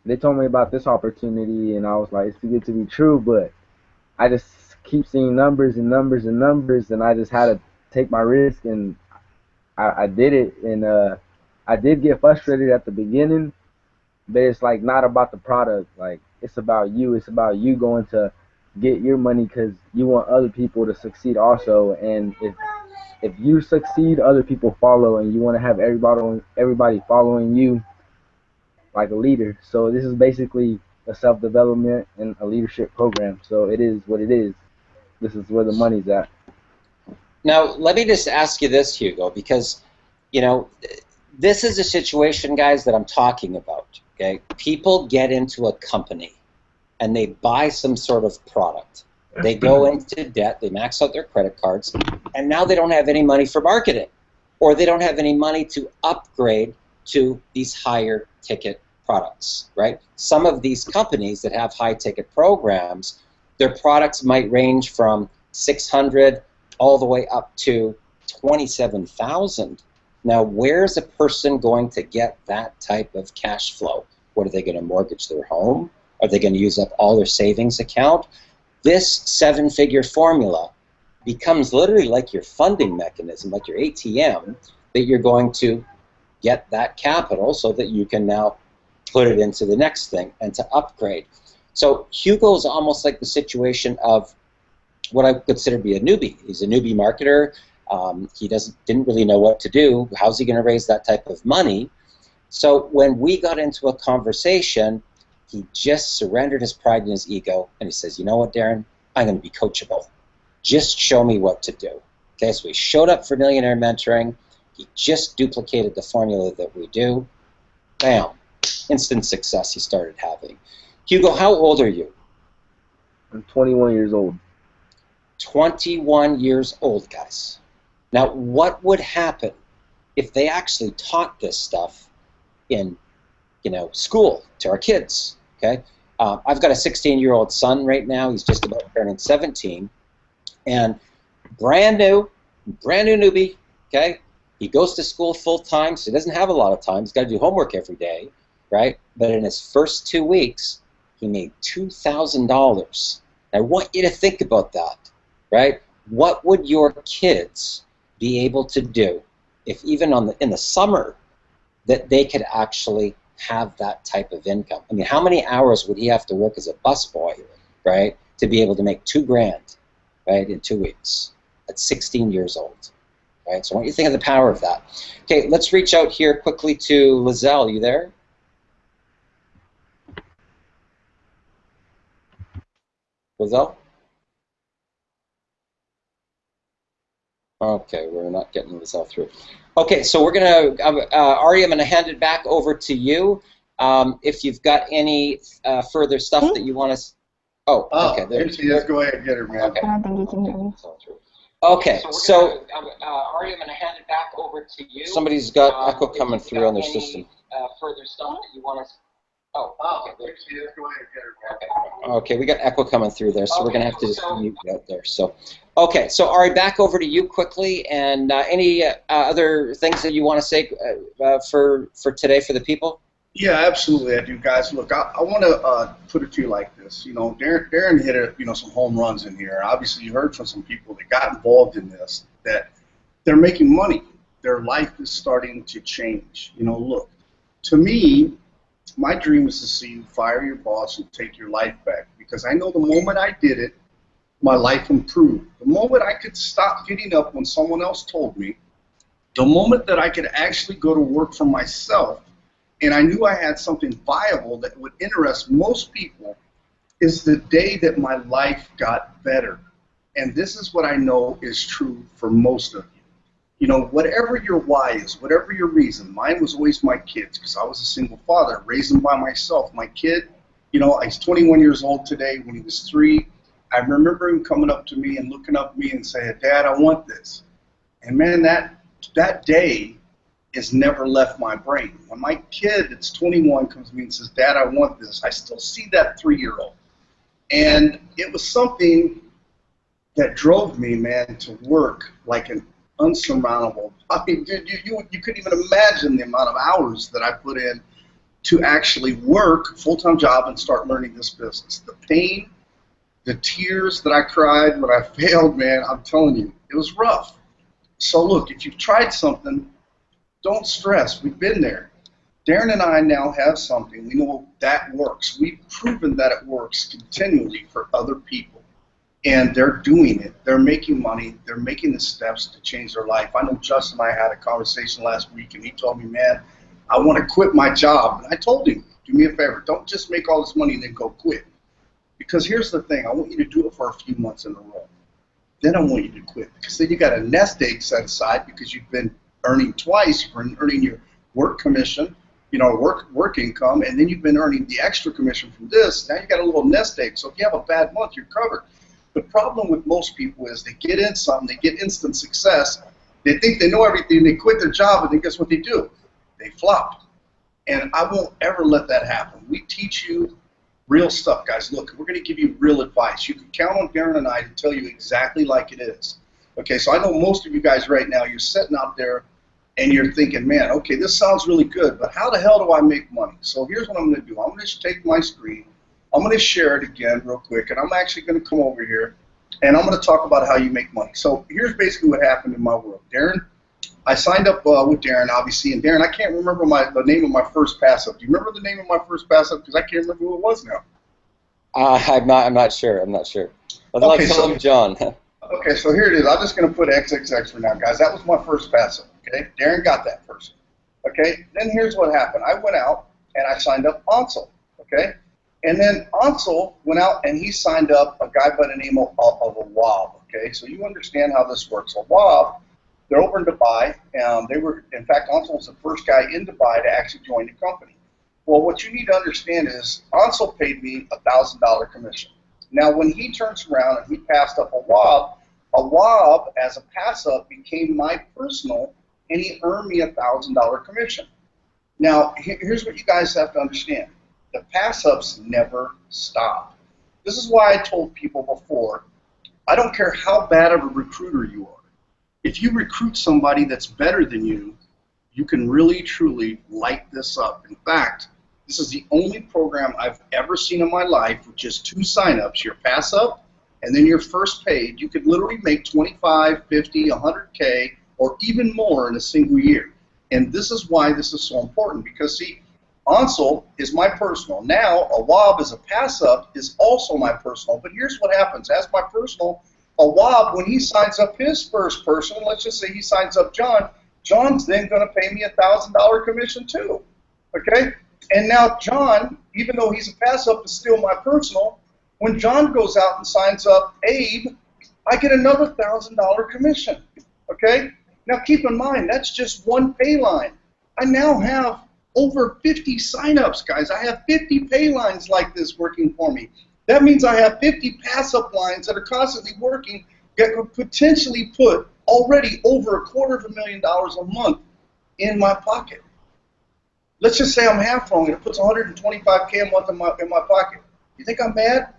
they told me about this opportunity, and I was like, it's too good to be true. But I just keep seeing numbers and numbers and numbers, and I just had to take my risk, and I did it. And I did get frustrated at the beginning, but it's like not about the product. Like, it's about you. It's about you going to get your money because you want other people to succeed also. And if you succeed, other people follow, and you want to have everybody following you like a leader. So this is basically a self-development and a leadership program. So it is what it is. This is where the money's at. Now, let me just ask you this, Hugo, because, you know, this is a situation, guys, that I'm talking about, okay? People get into a company, and they buy some sort of product. They go into debt, they max out their credit cards, and now they don't have any money for marketing, or they don't have any money to upgrade to these higher ticket products, right? Some of these companies that have high ticket programs, their products might range from $600 all the way up to $27,000. Now, where's a person going to get that type of cash flow? What, are they going to mortgage their home? Are they going to use up all their savings account? This 7-figure formula becomes literally like your funding mechanism, like your ATM, that you're going to get that capital so that you can now put it into the next thing and to upgrade. So Hugo's almost like the situation of what I consider to be a newbie. He's a newbie marketer. He didn't really know what to do. How's he going to raise that type of money? So when we got into a conversation, he just surrendered his pride and his ego, and he says, you know what, Darren? I'm going to be coachable. Just show me what to do. Okay, so he showed up for Millionaire Mentoring. He just duplicated the formula that we do. Bam. Instant success he started having. Hugo, how old are you? I'm 21 years old. 21 years old, guys. Now, what would happen if they actually taught this stuff in, school to our kids? Okay, I've got a 16-year-old son right now. He's just about turning 17, and brand new newbie. Okay, he goes to school full time, so he doesn't have a lot of time. He's got to do homework every day, right? But in his first 2 weeks, he made $2,000. I want you to think about that, right? What would your kids be able to do if even in the summer that they could actually have that type of income? I mean, how many hours would he have to work as a busboy, right, to be able to make $2,000, right, in 2 weeks at 16 years old, right? So I want you to think of the power of that. Okay, let's reach out here quickly to Lizelle. You there? Lizelle? Okay, we're not getting Lizelle through. Okay, so we're going to, Ari, I'm going to hand it back over to you. If you've got any further stuff that you want to... Oh, okay. There she is. Go ahead and get her, man. Okay. I don't think you can hear me. Okay, so Ari, I'm going to hand it back over to you. Somebody's got echo coming through on their system. Further stuff that you want to... Oh, okay. There she is. Go ahead and get her, man. Okay, we got echo coming through there, so we're going to have to just mute you out there. So, okay, so Ari, back over to you quickly, and any other things that you want to say for today for the people? Yeah, absolutely, I do, guys. Look, I want to put it to you like this. You know, Darren hit some home runs in here. Obviously, you heard from some people that got involved in this that they're making money. Their life is starting to change. You know, look, to me, my dream is to see you fire your boss and take your life back, because I know the moment I did it, my life improved. The moment I could stop getting up when someone else told me, the moment that I could actually go to work for myself, and I knew I had something viable that would interest most people, is the day that my life got better. And this is what I know is true for most of you. You know, whatever your why is, whatever your reason, mine was always my kids, because I was a single father, raised them by myself. My kid, you know, he's 21 years old today. When he was 3, I remember him coming up to me and looking up at me and saying, "Dad, I want this." And man, that day has never left my brain. When my kid that's 21 comes to me and says, "Dad, I want this," I still see that 3-year-old. And it was something that drove me, man, to work like an unsurmountable. I mean, dude, you couldn't even imagine the amount of hours that I put in to actually work full-time job and start learning this business. The pain, the tears that I cried when I failed, man, I'm telling you, it was rough. So look, if you've tried something, don't stress. We've been there. Darren and I now have something. We know that works. We've proven that it works continually for other people. And they're doing it. They're making money. They're making the steps to change their life. I know Justin and I had a conversation last week, and he told me, "Man, I want to quit my job." And I told him, "Do me a favor. Don't just make all this money and then go quit. Because here's the thing. I want you to do it for a few months in a row. Then I want you to quit. Because then you got a nest egg set aside because you've been earning twice. You've been earning your work commission, you know, work income, and then you've been earning the extra commission from this. Now you got a little nest egg. So if you have a bad month, you're covered." The problem with most people is they get in something, they get instant success, they think they know everything, they quit their job, and then guess what they do? They flop. And I won't ever let that happen. We teach you real stuff, guys. Look, we're going to give you real advice. You can count on Darren and I to tell you exactly like it is. Okay, so I know most of you guys right now, you're sitting out there and you're thinking, "Man, okay, this sounds really good, but how the hell do I make money?" So here's what I'm going to do. I'm going to take my screen. I'm going to share it again real quick, and I'm actually going to come over here, and I'm going to talk about how you make money. So here's basically what happened in my world. Darren, I signed up with Darren, obviously, and Darren, I can't remember the name of my first pass-up. Do you remember the name of my first pass-up? Because I can't remember who it was now. I'm not sure. I'd like to tell him John. Okay, so here it is. I'm just going to put XXX for now, guys. That was my first pass-up, okay? Darren got that person, okay? Then here's what happened. I went out, and I signed up Ansel, okay? And then Ansel went out and he signed up a guy by the name of a WAB, okay? So you understand how this works. A WAB, they're over in Dubai. In fact, Ansel was the first guy in Dubai to actually join the company. Well, what you need to understand is Ansel paid me $1,000 commission. Now, when he turns around and he passed up a WAB as a pass-up became my personal, and he earned me $1,000 commission. Now, here's what you guys have to understand. The pass-ups never stop. This is why I told people before, I don't care how bad of a recruiter you are. If you recruit somebody that's better than you, you can really, truly light this up. In fact, this is the only program I've ever seen in my life with just 2 sign-ups, your pass-up and then your first paid. You could literally make 25, 50, 100K or even more in a single year. And this is why this is so important, because see, Ansel is my personal. Now, a WOB as a pass-up is also my personal. But here's what happens. As my personal, a WOB, when he signs up his first person, let's just say he signs up John, John's then going to pay me $1,000 commission too. Okay? And now John, even though he's a pass-up, is still my personal. When John goes out and signs up Abe, I get another $1,000 commission. Okay? Now keep in mind, that's just one pay line. I now have over 50 signups, guys. I have 50 pay lines like this working for me. That means I have 50 pass-up lines that are constantly working that could potentially put already over $250,000 a month in my pocket. Let's just say I'm half wrong and it puts $125K a month in my pocket. You think I'm mad?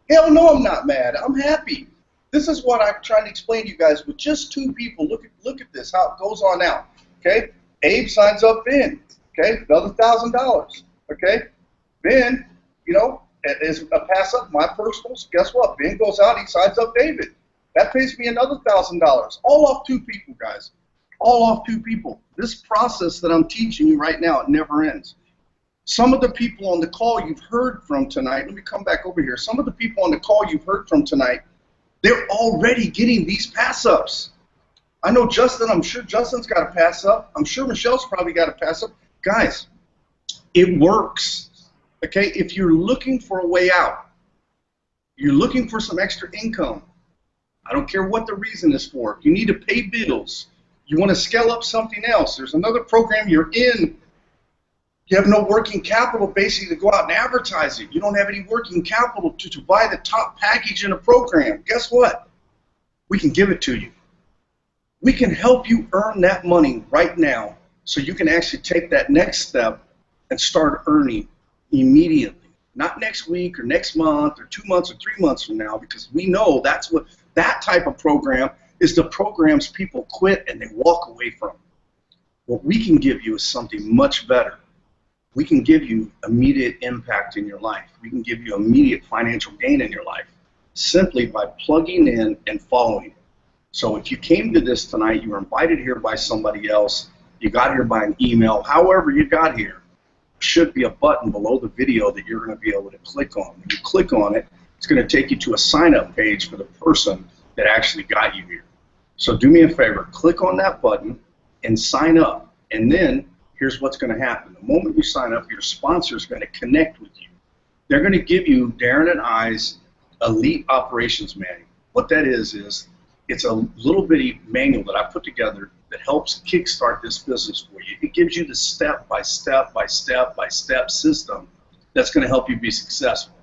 Hell no, I'm not mad. I'm happy. This is what I'm trying to explain to you guys with just 2 people. Look at this, how it goes on now. Okay? Abe signs up Ben. Okay, another $1,000. Okay, Ben, you know, is a pass up my personals. Guess what? Ben goes out, he signs up David. That pays me another $1,000. All off 2 people, guys. All off 2 people. This process that I'm teaching you right now, it never ends. Some of the people on the call you've heard from tonight, let me come back over here. Some of the people on the call you've heard from tonight, they're already getting these pass ups. I know Justin, I'm sure Justin's got a pass up. I'm sure Michelle's probably got a pass up. Guys, it works, okay? If you're looking for a way out, you're looking for some extra income, I don't care what the reason is for. You need to pay bills. You want to scale up something else. There's another program you're in. You have no working capital basically to go out and advertise it. You don't have any working capital to buy the top package in a program. Guess what? We can give it to you. We can help you earn that money right now, so you can actually take that next step and start earning immediately. Not next week or next month or 2 months or 3 months from now, because we know that's what that type of program is, the programs people quit and they walk away from. What we can give you is something much better. We can give you immediate impact in your life. We can give you immediate financial gain in your life simply by plugging in and following. So if you came to this tonight, you were invited here by somebody else, you got here by an email, however you got here, should be a button below the video that you're going to be able to click on. When you click on it, it's going to take you to a sign-up page for the person that actually got you here. So do me a favor, click on that button and sign up. And then here's what's going to happen. The moment you sign up, your sponsor is going to connect with you. They're going to give you Darren and I's Elite Operations Manual. What that is it's a little bitty manual that I put together that helps kickstart this business for you. It gives you the step-by-step system that's going to help you be successful.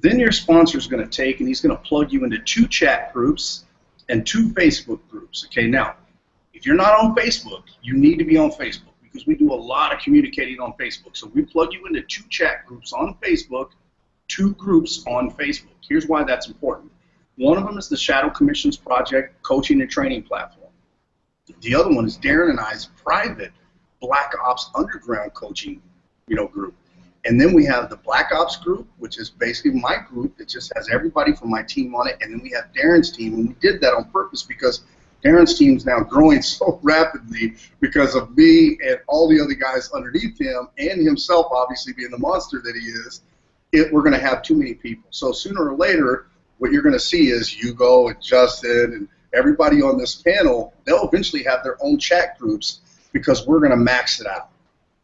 Then your sponsor is going to take and he's going to plug you into 2 chat groups and 2 Facebook groups. Okay, now, if you're not on Facebook, you need to be on Facebook because we do a lot of communicating on Facebook. So we plug you into 2 chat groups on Facebook, 2 groups on Facebook. Here's why that's important. One of them is the Shadow Commissions Project coaching and training platform. The other one is Darren and I's private Black Ops Underground coaching, group. And then we have the Black Ops group, which is basically my group that just has everybody from my team on it. And then we have Darren's team, and we did that on purpose because Darren's team is now growing so rapidly because of me and all the other guys underneath him and himself, obviously being the monster that he is. We're going to have too many people. So sooner or later, what you're going to see is Hugo and Justin and everybody on this panel, they'll eventually have their own chat groups because we're going to max it out.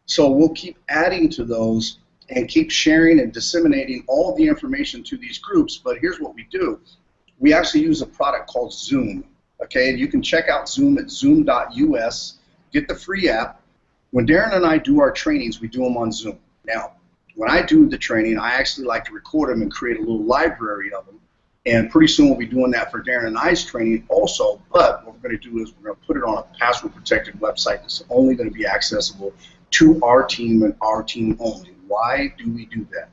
So we'll keep adding to those and keep sharing and disseminating all the information to these groups. But here's what we do. We actually use a product called Zoom. Okay, and you can check out Zoom at zoom.us. Get the free app. When Darren and I do our trainings, we do them on Zoom. Now, when I do the training, I actually like to record them and create a little library of them. And pretty soon we'll be doing that for Darren and I's training also. But what we're going to do is we're going to put it on a password-protected website that's only going to be accessible to our team and our team only. Why do we do that?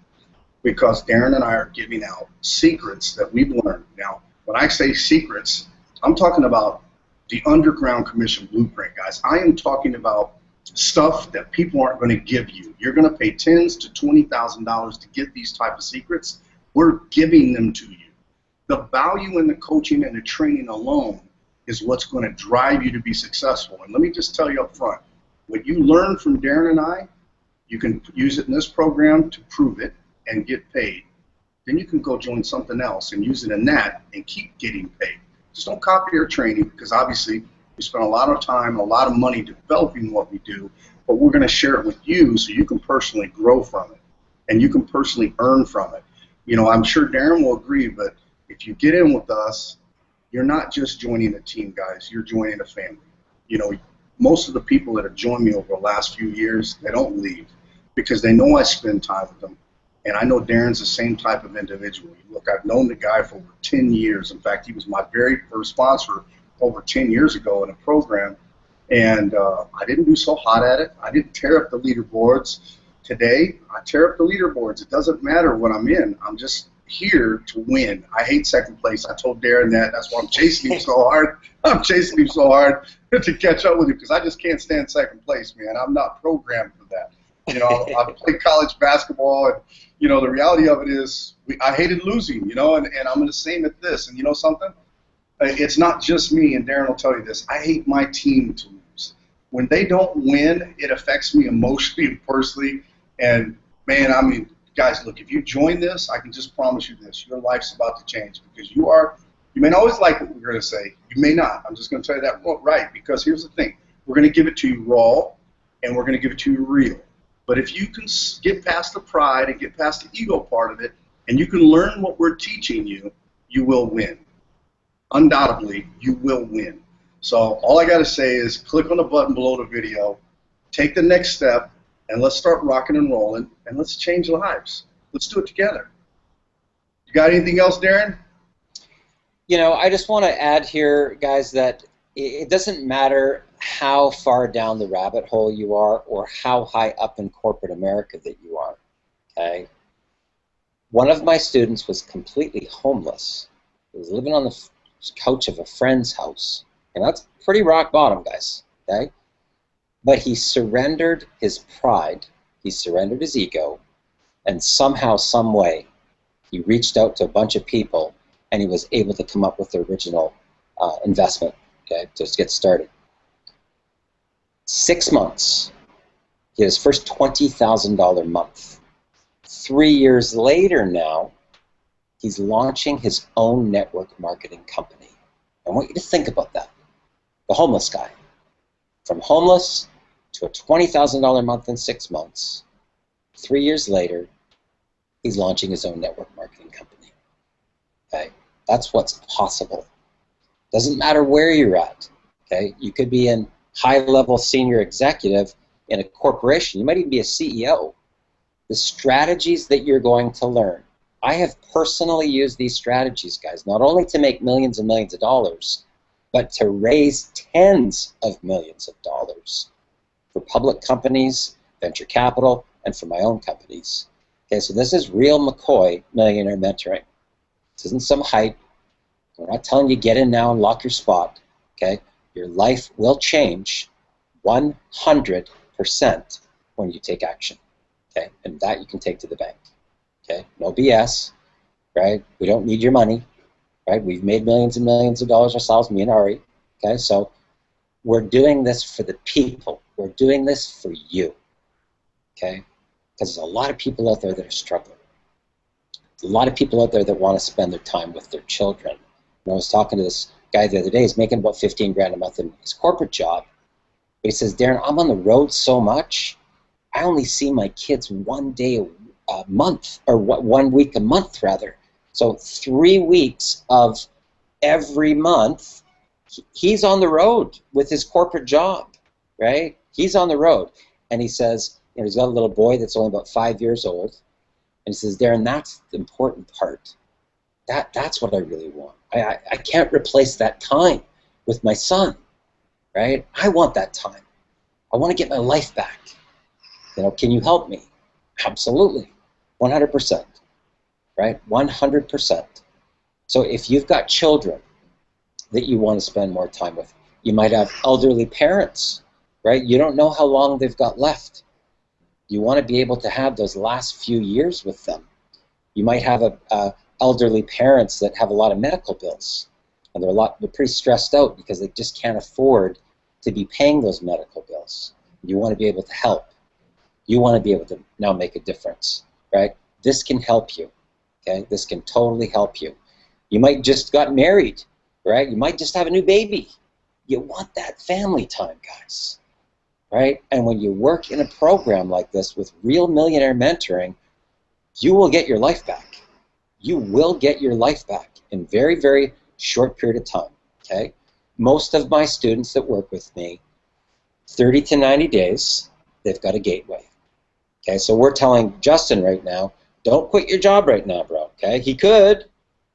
Because Darren and I are giving out secrets that we've learned. Now, when I say secrets, I'm talking about the underground commission blueprint, guys. I am talking about stuff that people aren't going to give you. You're going to pay $10,000 to $20,000 to get these type of secrets. We're giving them to you. The value in the coaching and the training alone is what's going to drive you to be successful. And let me just tell you up front, what you learn from Darren and I, you can use it in this program to prove it and get paid. Then you can go join something else and use it in that and keep getting paid. Just don't copy our training, because obviously we spend a lot of time and a lot of money developing what we do, but we're going to share it with you so you can personally grow from it and you can personally earn from it. You know, I'm sure Darren will agree, but if you get in with us, you're not just joining a team, guys. You're joining a family. You know, most of the people that have joined me over the last few years, they don't leave because they know I spend time with them. And I know Darren's the same type of individual. Look, I've known the guy for over 10 years. In fact, he was my very first sponsor over 10 years ago in a program. And I didn't do so hot at it. I didn't tear up the leaderboards. Today, I tear up the leaderboards. It doesn't matter what I'm in. I'm just here to win. I hate second place. I told Darren that. That's why I'm chasing him so hard. I'm chasing him so hard to catch up with him, because I just can't stand second place, man. I'm not programmed for that. You know, I played college basketball, and, you know, the reality of it is I hated losing, you know, and I'm the same at this. And you know something? It's not just me, and Darren will tell you this. I hate my team to lose. When they don't win, it affects me emotionally and personally. And, man, I mean, guys, look, if you join this, I can just promise you this. Your life's about to change, because you may not always like what we're going to say. You may not. I'm just going to tell you that right, because here's the thing. We're going to give it to you raw, and we're going to give it to you real. But if you can get past the pride and get past the ego part of it, and you can learn what we're teaching you, you will win. Undoubtedly, you will win. So all I got to say is click on the button below the video, take the next step, and let's start rocking and rolling, and let's change lives. Let's do it together. You got anything else, Darren? You know, I just want to add here, guys, that it doesn't matter how far down the rabbit hole you are or how high up in corporate America that you are, okay? One of my students was completely homeless. He was living on the couch of a friend's house, and that's pretty rock bottom, guys, okay? But he surrendered his pride, he surrendered his ego, and somehow, some way, he reached out to a bunch of people, and he was able to come up with the original investment, okay, to get started. 6 months, he had his first $20,000 month. 3 years later now, he's launching his own network marketing company. I want you to think about that. The homeless guy. From homeless to a $20,000 month in 6 months. 3 years later, he's launching his own network marketing company. Okay? That's what's possible. Doesn't matter where you're at. Okay? You could be in high-level senior executive in a corporation. You might even be a CEO. The strategies that you're going to learn. I have personally used these strategies, guys, not only to make millions and millions of dollars, but to raise tens of millions of dollars for public companies, venture capital, and for my own companies. Okay, so this is real McCoy millionaire mentoring. This isn't some hype. We're not telling you get in now and lock your spot. Okay, your life will change 100% when you take action. Okay, and that you can take to the bank. Okay, no BS. Right? We don't need your money. Right? We've made millions and millions of dollars ourselves, me and Ari. Okay, so we're doing this for the people. We're doing this for you. Okay, because there's a lot of people out there that are struggling. There's a lot of people out there that want to spend their time with their children. And I was talking to this guy the other day. He's making about 15 grand a month in his corporate job. But he says, Darren, I'm on the road so much, I only see my kids 1 day a month, or 1 week a month, rather. So 3 weeks of every month, he's on the road with his corporate job, right? He's on the road. And he says, you know, he's got a little boy that's only about 5 years old. And he says, Darren, that's the important part. That's what I really want. I can't replace that time with my son, right? I want that time. I want to get my life back. You know, can you help me? Absolutely, 100%, right? 100%. So if you've got children that you want to spend more time with, you might have elderly parents, right? You don't know how long they've got left. You want to be able to have those last few years with them. You might have elderly parents that have a lot of medical bills. and they're pretty stressed out because they just can't afford to be paying those medical bills. You want to be able to help. You want to be able to now make a difference, right? This can help you, okay? This can totally help you. You might just got married, right? You might just have a new baby. You want that family time, guys, right? And when you work in a program like this with real millionaire mentoring, you will get your life back. You will get your life back in very, very short period of time, okay? Most of my students that work with me, 30 to 90 days, they've got a gateway. Okay, so we're telling Justin right now, don't quit your job right now, bro, okay? He could,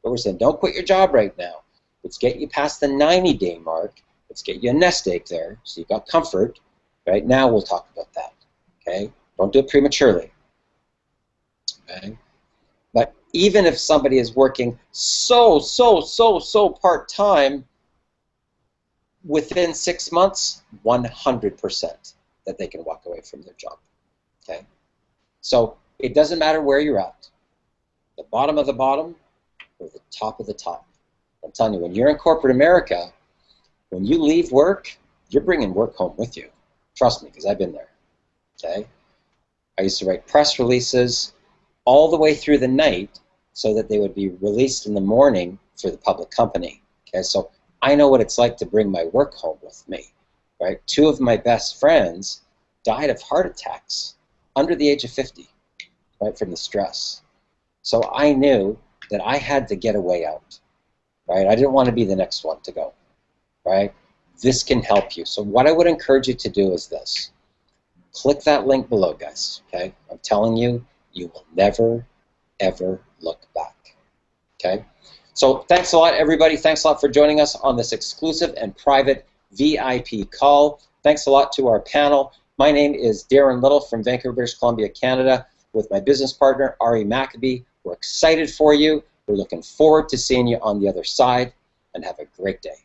but we're saying don't quit your job right now. Let's get you past the 90-day mark. Let's get you a nest egg there so you've got comfort. Right now we'll talk about that, okay? Don't do it prematurely, okay? But even if somebody is working so part-time, within 6 months, 100% that they can walk away from their job, okay? So it doesn't matter where you're at, the bottom of the bottom or the top of the top. I'm telling you, when you're in corporate America, when you leave work, you're bringing work home with you. Trust me, because I've been there, okay? I used to write press releases all the way through the night so that they would be released in the morning for the public company, okay? So I know what it's like to bring my work home with me, right? 2 of my best friends died of heart attacks under the age of 50, right, from the stress. So I knew that I had to get a way out, right? I didn't want to be the next one to go, right? This can help you. So what I would encourage you to do is this. Click that link below, guys, okay? I'm telling you, you will never, ever look back, okay? So thanks a lot, everybody. Thanks a lot for joining us on this exclusive and private VIP call. Thanks a lot to our panel. My name is Darren Little from Vancouver, British Columbia, Canada, with my business partner, Ari Maccabi. We're excited for you. We're looking forward to seeing you on the other side, and have a great day.